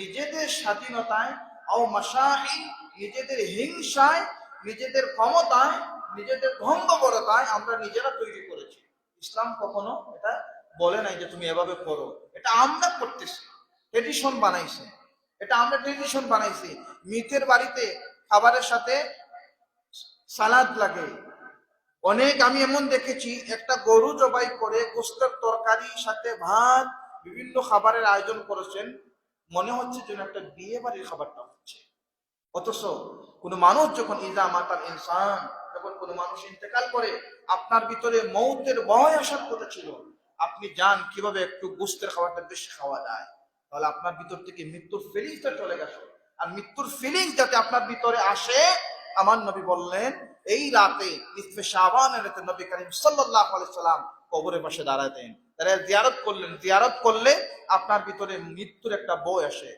নিজেদের স্বাধীনতায় ও মাশাহি, নিজেদের হিংসায়, নিজেদের ক্ষমতায়, নিজেদের ধ্বংসবরতায় আমরা নিজেরা তৈরি করেছি। ইসলাম কখনো এটা বলে নাই যে তুমি এভাবে করো, এটা আমরা করতেছি, ট্রেডিশন বানাইছে, এটা আমরা ট্রেডিশন বানাইছি। মিথের বাড়িতে খাবারের সাথে সালাদ লাগে অনেক। আমি এমন দেখেছি, একটা গরু জবাই করে গোস্তের তরকারি সাথে ভাত, বিভিন্ন খাবারের আয়োজন করেছেন, মনে হচ্ছে যেন একটা বিয়ে বাড়ির খাবারটা হচ্ছে। অথচ কোন মানুষ যখন ইজা মাতাল ইনসান, যখন কোন মানুষ ইন্তেকাল করে, আপনার ভিতরে মৌতের ভয় আসার কথা ছিল, আপনি যান কিভাবে একটু গোস্তের খাবারটা বেশি খাওয়া যায়, তাহলে আপনার ভিতর থেকে মৃত্যুর ফিলিংসটা চলে গেছে। আর মৃত্যুর ফিলিংস যাতে আপনার ভিতরে আসে, আমার নবী বললেন এই রাতে নিসফে শাবানের রাতে নবী করিম সাল্লাল্লাহু আলাইহি সাল্লাম কবরের পাশে দাঁড়াতেন। তারা জিয়ারত করলেন, জিয়ারত করলে আপনার ভিতরে মৃত্যুর একটা বই আসে।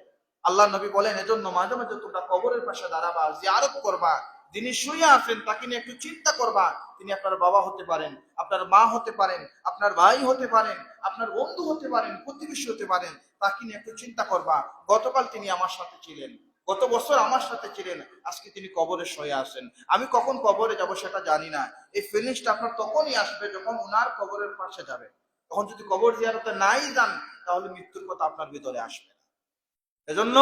আল্লাহ নবী বলেন এজন্য মাঝে মাঝে তোমরা কবরের পাশে দাঁড়াবা, জিয়ারত করবা, যিনি শুয়ে আছেন তাকে নিয়ে একটু চিন্তা করবা। তিনি আপনার বাবা হতে পারেন, আপনার মা হতে পারেন, আপনার ভাই হতে পারেন, আপনার বন্ধু হতে পারেন, প্রতিবেশী হতে পারেন, তাকে নিয়ে একটু চিন্তা করবা। গতকাল তিনি আমার সাথে ছিলেন, গত বছর আমার সাথে ছিলেন, আজকে তিনি কবরে শুয়ে আছেন। আমি কখন কবরে যাব সেটা জানি না। এই ফিলিংসটা আপনার তখনই আসবে যখন উনার কবরের পাশে যাবে। তখন যদি কবর জিয়ারতে নাই যান, তাহলে মৃত্যুর কথা আপনার ভিতরে আসবে। এজন্য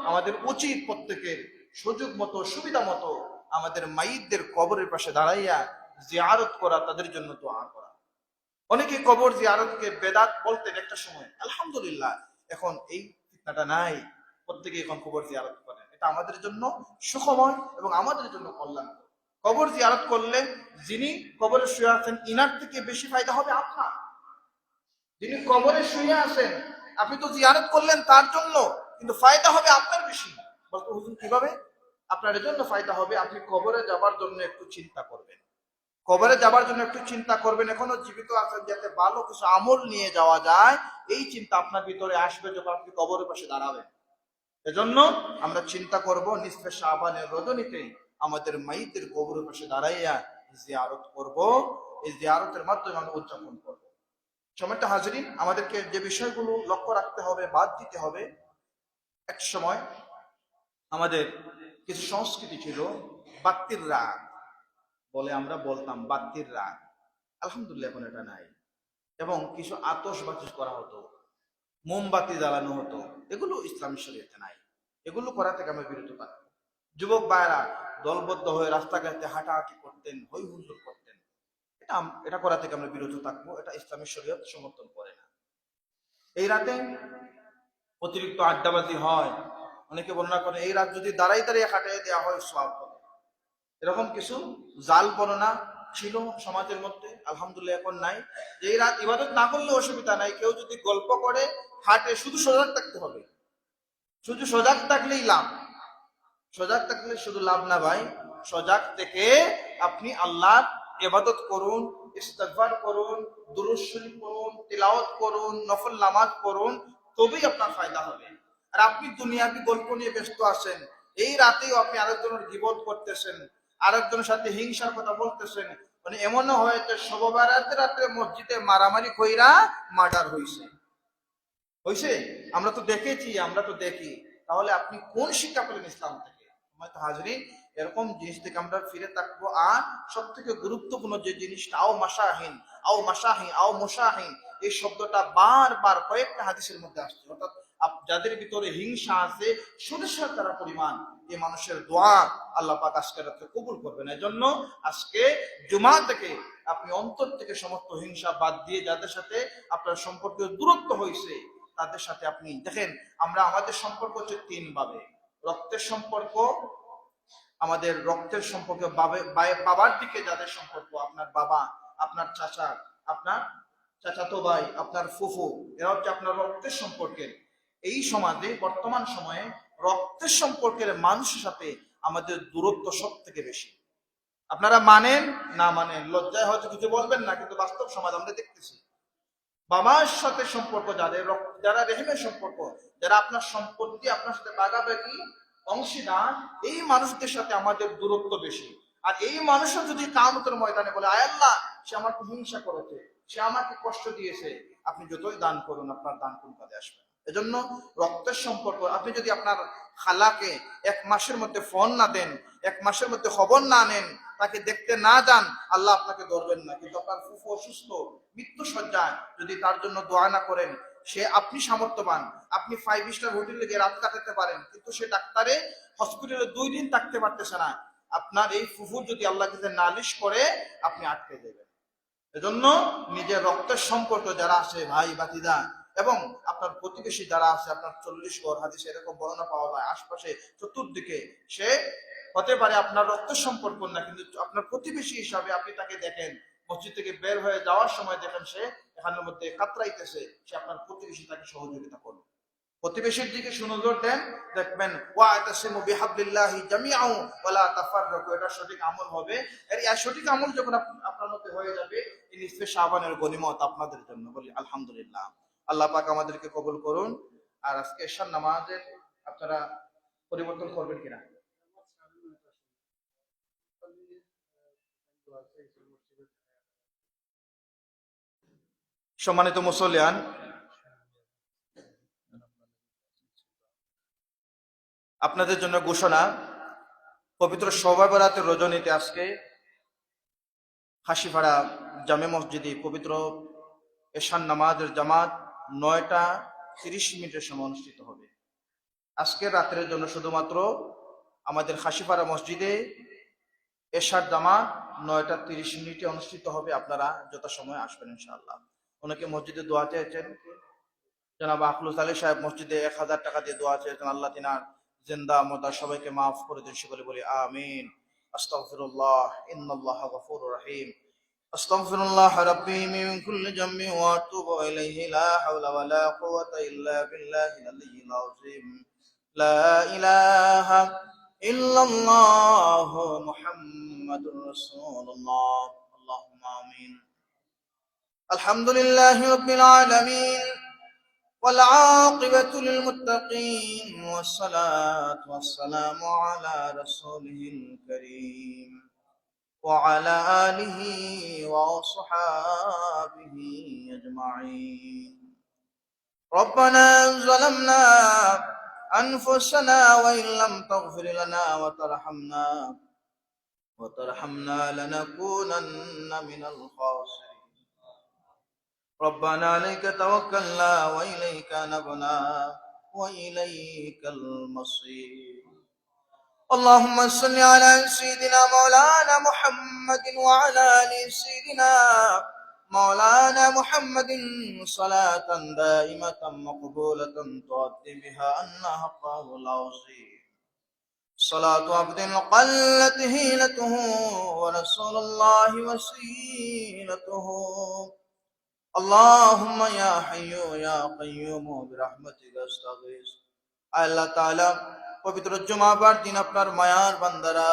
আমাদের উচিত প্রত্যেকের সুযোগ মতো, সুবিধা মতো আমাদের মাইতদের কবরের পাশে দাঁড়াইয়া জিয়ারত করা, তাদের জন্য দোয়া করা। অনেকে কবর জিয়ারতকে বেদাত বলতেন একটা সময়, আলহামদুলিল্লাহ এখন এই ফিতনাটা নাই, প্রত্যেকে এখন কবর জিয়ারত করেন। এটা আমাদের জন্য সুখময় এবং আমাদের জন্য কল্যাণ। কবর জিয়ারত করলে যিনি কবরে শুয়ে আছেন, ইনার থেকে বেশি ফায়দা হবে আপনার। যিনি কবরে শুয়ে আছেন, আপনি তো জিয়ারত করলেন তার জন্য, কিন্তু ফায়দা হবে আপনার বেশি। বলতো হুজুর কিভাবে? আপনার জন্য ফায়দা হবে, আপনি কবরে যাবার জন্য একটু চিন্তা করবেন, কবরে যাবার জন্য একটু চিন্তা করবেন। এখনো জীবিত আছেন, যাতে ভালো কিছু আমল নিয়ে যাওয়া যায়, এই চিন্তা আপনার ভিতরে আসবে যখন আপনি কবরের পাশে দাঁড়াবেন। এজন্য আমরা চিন্তা করব নিসফে শাবানের রজনীতেই আমাদের মাইতের কবরের পাশে দাঁড়াইয়া জিয়ারত করব। এই জিয়ারতের মাধ্যমে আমরা উদযাপন করব। সময়টা হাজরিন, আমাদেরকে যে বিষয়গুলো লক্ষ্য রাখতে হবে, বাদ দিতে হবে। এক সময় আমাদের কিছু সংস্কৃতি ছিল, বাত্তির রাগ বলে আমরা বলতাম, বাত্তির রাগ। আলহামদুলিল্লাহ এখন এটা নাই। এবং কিছু আতশবাজি করা হতো, মোমবাতি জ্বালানো হতো, এগুলো ইসলামী শরীয়তে নাই। এগুলো করা থেকে আমরা বিরত থাকবো। যুবক ভাইরা দলবদ্ধ হয়ে রাস্তাঘাটে হাঁটাহাঁটি করতেন, হই হুল্লোড় করতেন, এটা করা থেকে আমরা বিরত থাকবো। এটা ইসলামী শরীয়ত সমর্থন করে না। এই রাতে অতিরিক্ত আড্ডাবাজি হয়। অনেকে বর্ণনা করে এই রাত যদি দাঁড়াই দাঁড়িয়ে কাটিয়ে দেওয়া হয় সওয়াব হবে। এরকম কিছু জাল বর্ণনা ছিল সমাজের মধ্যে, আলহামদুলিল্লাহ এখন নাই। যে এই রাত ইবাদত না করলে অসুবিধা নাই, কেউ যদি গল্প করে হাটে, শুধু সজাগ থাকতে হবে। শুধু সজাগ থাকলেই লাভ, সজাগ থাকলে শুধু লাভ না ভাই। সজাগ থেকে আপনি আল্লাহর ইবাদত করুন, ইস্তিগফার করুন, দুরূদ শরীফ পড়ুন, তিলাওয়াত করুন, নফল নামাজ পড়ুন, তবেই আপনার ফায়দা হবে। আর আপনি দুনিয়াবি গল্প নিয়ে ব্যস্ত আছেন, এই রাতেও আপনি আরেকজনের গীবত করতেছেন, আরেকজনের সাথে হিংসার কথা বলতেছেন। মানে এমনও হয়েছে শবে রাতে মসজিদে মারামারি কইরা মার্ডার হইছে। আমরা তো দেখেছি, আমরা তো দেখি। তাহলে আপনি কোন শিক্ষা পেলেন ইসলাম থেকে? হাজরিন, এরকম জিনিস থেকে আমরা ফিরে থাকবো। আর সব থেকে গুরুত্বপূর্ণ যে জিনিসটা, আও মাশাহিন, আও মাশাহি, আও মুশাহিন, এই শব্দটা বারবার কয়েকটা হাদিসের মধ্যে আসছে। অর্থাৎ যাদের ভিতরে হিংসা আছে সরিষার দ্বারা পরিমাণ, এই মানুষের দোয়া আল্লাহ পাক আজকে রাতে কবুল করবেন। এজন্য আজকে জুমা থেকে আপনি অন্তর থেকে সমস্ত হিংসা বাদ দিয়ে যাদের সাথে আপনার সম্পর্ক দূরত্ব হয়েছে তাদের সাথে আপনি দেখেন, আমাদের সম্পর্ক হচ্ছে তিন ভাবে। রক্তের সম্পর্ক, আমাদের রক্তের সম্পর্ক, বাবার দিকে যাদের সম্পর্ক, আপনার বাবা, আপনার চাচা, আপনার চাচাতো ভাই, আপনার ফুফু, এরা হচ্ছে আপনার রক্তের সম্পর্কের। এই সমাজে বর্তমান সময়ে রক্তের সম্পর্কের মানুষের সাথে আমাদের দূরত্ব সব থেকে বেশি। আপনারা মানেন না মানেন, লজ্জায় হয়তো কিছু বলবেন না, কিন্তু বাস্তব সমাজ আমরা দেখতেছি বাবার সাথে সম্পর্ক যারা রেহেমের সম্পর্ক, যারা আপনার সম্পত্তি আপনার সাথে বাগাবাগি অংশীদার, এই মানুষদের সাথে আমাদের দূরত্ব বেশি। আর এই মানুষও যদি কিয়ামতের ময়দানে বলে, আয় আল্লাহ, সে আমাকে হিংসা করেছে, সে আমাকে কষ্ট দিয়েছে, আপনি যতই দান করুন আপনার দান কোন কাজে আসবে না। এজন্য রক্তের সম্পর্ক, আপনি যদি আপনার খালাকে 1 মাসের মধ্যে ফোন না দেন, 1 মাসের মধ্যে খবর না নেন, তাকে দেখতে না যান, আল্লাহ আপনাকে ধরবেন না। কিন্তু আপনার ফুফু অসুস্থ, মৃত্যু সজ্জায়, যদি তার জন্য দোয়া না করেন, আপনি সামর্থ্যবান, আপনি 5 স্টার হোটেলে গিয়ে রাত কাটাতে পারেন, কিন্তু সে ডাক্তারে হসপিটালে 2 দিন থাকতে পারতেছে না, আপনার এই ফুফুর যদি আল্লাহ কাছে নালিশ করে আপনি আটকে দেবেন। এজন্য নিজের রক্তের সম্পর্ক যারা আছে, ভাই ভাতিজা, এবং আপনার প্রতিবেশী যারা আছে, আপনার 40 ঘর হাদিসে এরকম বর্ণনা পাওয়া যায়, আশপাশে চতুর্দিকে সে হতে পারে আপনার রক্তের সম্পর্ক না, কিন্তু আপনার প্রতিবেশী হিসাবে আপনি তাকে দেখেন, মসজিদ থেকে বের হয়ে যাওয়ার সময় দেখেন সে এখানের মধ্যে কাতরাইতেছে, সে আপনার প্রতিবেশী, তাকে সহযোগিতা করবে। প্রতিবেশীর দিকে সুনজর দেন, দেখবেন ওয়াতাসিমু বিহাবলিল্লাহি জামিআন ওয়ালা তাফাররাকু, এটা সঠিক আমল হবে। এই সঠিক আমল যখন আপনার মধ্যে হয়ে যাবে, এই নিসফে শাবানের গনিমত আপনাদের জন্য। বলি আলহামদুলিল্লাহ। আল্লাহ পাক আমাদেরকে কবুল করুন। আর আজকে এশার নামাজের আপনারা পরিবর্তন করবেন কিনা? সম্মানিত মুসল্লিয়ান, আপনাদের জন্য ঘোষণা, পবিত্র শবে বরাতের রজনীতে আজকে হাসিপাড়া জামে মসজিদে পবিত্র এশার নামাজের জামাত 9:30 সময় অনুষ্ঠিত হবে। আজকের রাত্রের জন্য শুধুমাত্র আমাদের হাসিপাড়া মসজিদে এশার জামাত 9:30 অনুষ্ঠিত হবে। আপনারা যথাসময়ে আসবেন ইনশাআল্লাহ। অনেকে মসজিদে দোয়া চেয়েছেন, জনাব আখলুস আলী সাহেব মসজিদে 1000 টাকা দিয়ে দোয়া চেয়েছেন, আল্লাহ তিনার জিন্দা মুর্দা সবাইকে মাফ করে দিন, সকলে বলি আমিন। আস্তাগফিরুল্লাহ, ইন্নাল্লাহা গফুরুর রহিম। আস্তাগফিরুল্লাহ রাব্বি মিন কুল্লি জামবি ওয়া আতুবু ইলাইহি, লা হাওলা ওয়া লা কুওয়াতা ইল্লা বিল্লাহিল আলিয়্যিল আযীম। লা ইলাহা ইল্লাল্লাহ মুহাম্মাদুর রাসূলুল্লাহ। আল্লাহুম্মা আমিন। আলহামদুলিল্লাহি রাব্বিল আলামিন والعاقبة للمتقين والصلاة والسلام على رسوله الكريم وعلى آله وصحابه أجمعين. ربنا ظلمنا أنفسنا وإن لم تغفر لنا وترحمنا لنكونن من الخاسرين. ربنا عليك توكلنا وإليك نبنا وإليك المصير. اللهم صل على سيدنا مولانا محمد وعلى آل سيدنا مولانا محمد صلاة دائمة مقبولة تؤدي بها عنا حقه العظيم. صلاة عبد قلت هيلته ورسول الله وسيلته. اللهم يا حي يا قيوم برحمتك استغيث. আল্লাহ তাআলা পবিত্র জুমাবার দিন আপনার মায়ার বান্দারা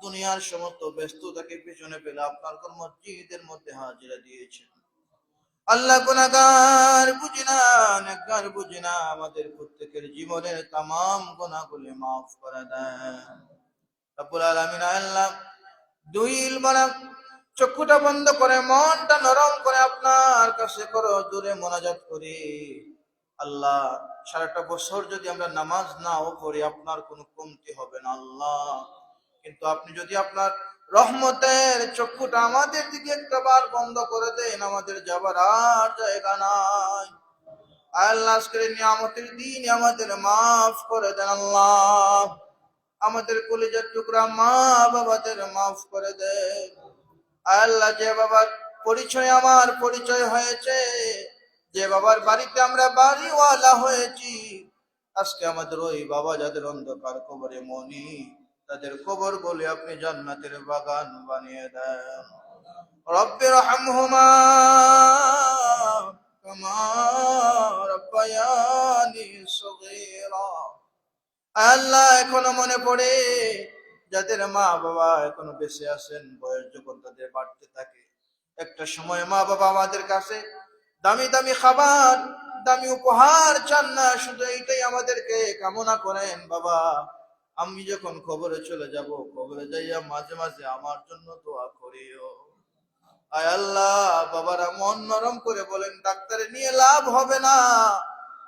দুনিয়ার সমস্ত ব্যস্ততাকে পিছনে ফেলে আপনার মসজিদের মধ্যে হাজিরা দিয়েছেন। আল্লাহ গুনাহগার বুঝিনা, নেককার বুঝিনা, আমাদের প্রত্যেকের জীবনের तमाम গুনাহগুলো maaf করে দেন রব্বুল আলামিন। আল্লাহ দুইল বানা চক্ষুটা বন্ধ করে মনটা নরম করে আপনার কাছে করো, জোরে মোনাজাত করি। আল্লাহ, সারাটা বছর যদি আমরা নামাজ নাও পড়ি আপনার কোনো কমতি হবে না আল্লাহ, কিন্তু আপনি যদি আপনার রহমতের চক্ষুটা আমাদের দিকে একটা বার বন্ধ করে দেন, আমাদের যাবার আর জায়গা নাই। আল্লাহ আজকের নিয়ামতের দিন আমাদের মাফ করে দেন আল্লাহ। আমাদের কলিজার টুকরা মা বাবাদের মাফ করে দেন আল্লাহ। যে বাবার পরিচয় আমার পরিচয় হয়েছে, যে বাবার বাড়িতে আমরা বাড়িওয়ালা হয়েছি, আজকে আমাদের ওই বাবা যাদের অন্ধকার কবরে মনি, তাদের কবর বলে আপনি জান্নাতের বাগান বানিয়ে দেন। রব্বি রহমহুমা কামা রাব্বায়ানি সগীরা। আল্লাহ এখনো মনে পড়ে যাদের মা বাবা এখনো বেঁচে আছেন, বয়স যখন তাদের বাড়তে থাকে, একটা সময় মা বাবা আমাদের কাছে দামি দামি খাবার, দামি উপহার চান না, শুধু এইটাই আমাদেরকে কামনা করেন, বাবা আমি যখন কবরে চলে যাব, কবরে যাইয়া মাঝে মাঝে আমার জন্য দোয়া করিও। আয় আল্লাহ, বাবারা মন নরম করে বলেন, ডাক্তারে নিয়ে লাভ হবে না,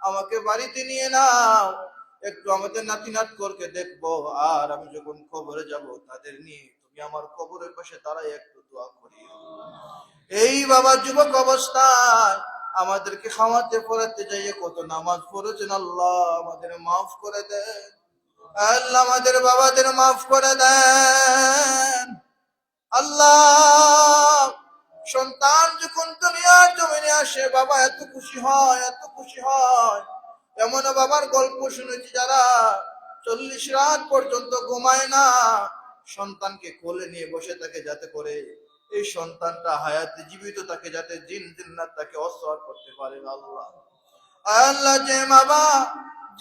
আমাকে বাড়িতে নিয়ে নাও, একটু আমাদের নাতি নাতকরকে দেখবো, আর আমি যখন কবরে যাব তাদের নিয়ে তুমি আমার কবরের পাশে দাঁড়াই একটু দোয়া করিও। এই বাবা যুবক অবস্থায় আমাদেরকে খাওয়াতে পড়াতে যাইয়ে কত নামাজ পড়েছেন, আল্লাহ আমাদের মাফ করে দেন। আল্লাহ আমাদের বাবাদের মাফ করে দেন। আল্লাহ সন্তান যখন দুনিয়ার জমিনে আসে, বাবা এত খুশি হয়, এত খুশি হয়। এমন বাবার গল্প শুনেছি যারা 40 রাত পর্যন্ত ঘুমায় না, সন্তানকে কোলে নিয়ে বসে থাকে, যাতে করে এই সন্তানটা হায়াতে জীবিত থাকে, যাতে জিন জিন্নাত তাকে অসহায় করতে পারে। আল্লাহ আল্লাহ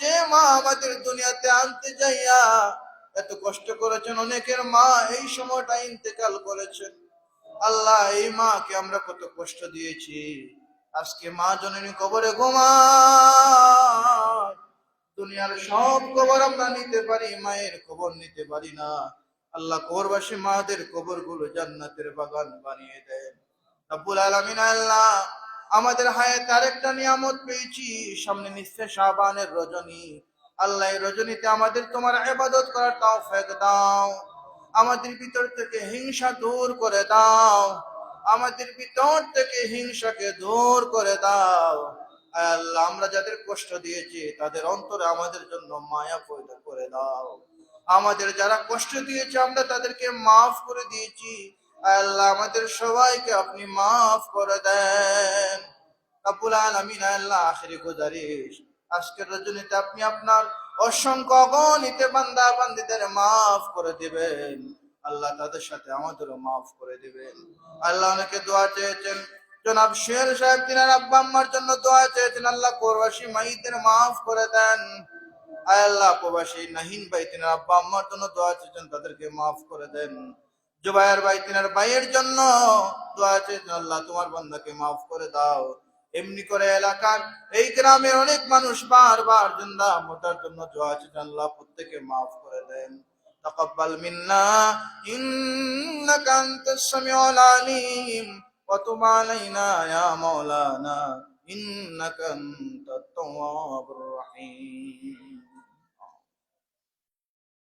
যে মা আমাদের দুনিয়াতে আনতে যাইয়া এত কষ্ট করেছেন, অনেকের মা এই সময়টা ইন্তেকাল করেছেন। আল্লাহ এই মাকে আমরা কত কষ্ট দিয়েছি, আজকে মা জননী কবরে ঘুমায়। দুনিয়ার সব কবর আমরা নিতে পারি, মায়ের কবর নিতে পারি না। আল্লাহ কবরবাসী মাদের কবর গুলো জান্নাতের বাগান বানিয়ে দেন রব্বুল আলামিন। আল্লাহ আমাদের হায়াতে আরেকটা নিয়ামত পেয়েছি, সামনে নিঃশ্বাস শাবানের রজনী। আল্লাহ এই রজনীতে আমাদের তোমার ইবাদত করার তৌফিক দাও, আমাদের ভিতর থেকে হিংসা দূর করে দাও, আমাদের ভিতর থেকে হিংসাকে দূর করে দাও। আল্লাহ আমরা যাদের কষ্ট দিয়েছি তাদের অন্তরে আমাদের জন্য মায়া পয়দা করে দাও। আমাদের যারা কষ্ট দিয়েছে আমরা তাদেরকে মাফ করে দিয়েছি, আল্লাহ আমাদের সবাইকে আপনি মাফ করে দেন রব্বুল আলামিন। আল্লাহ আখিরি গুজারিশ, আজকের রজনীতে আপনি আপনার অসংখ্য অগণিত বান্দা বান্দীদের মাফ করে দিবেন। আল্লাহ তাদের সাথে আমাদেরও মাফ করে দিবেন। আল্লাহ অনেকে দোয়া চেয়েছেন, জনাব শের সাহেব তিনার আব্বা আম্মার জন্য দোয়া চেয়েছেন, আল্লাহ প্রবাসী মাইদের মাফ করে দেন। আল্লাহ প্রবাসী নাহিন ভাই তিনার আব্বা আম্মার জন্য দোয়া চেয়েছেন, তাদেরকে মাফ করে দেন। জুবায়ের ভাই তিনার ভাইয়ের জন্য দোয়া চেয়েছেন, আল্লাহ তোমার বান্দাকে মাফ করে দাও। এমনি করে এলাকার এই গ্রামের অনেক মানুষ বারবার জিন্দা মোতার জন্য দোয়া চেয়েছেন, আল্লাহ প্রত্যেকে মাফ করে দেন। তাকাব্বাল মিন্না ইন্নাকা আনতাস সামিউল আলিম ওয়া তুব আলাইনা ইয়া মাওলানা ইন্নাকা আনতাত তাওয়াবুর রহিম।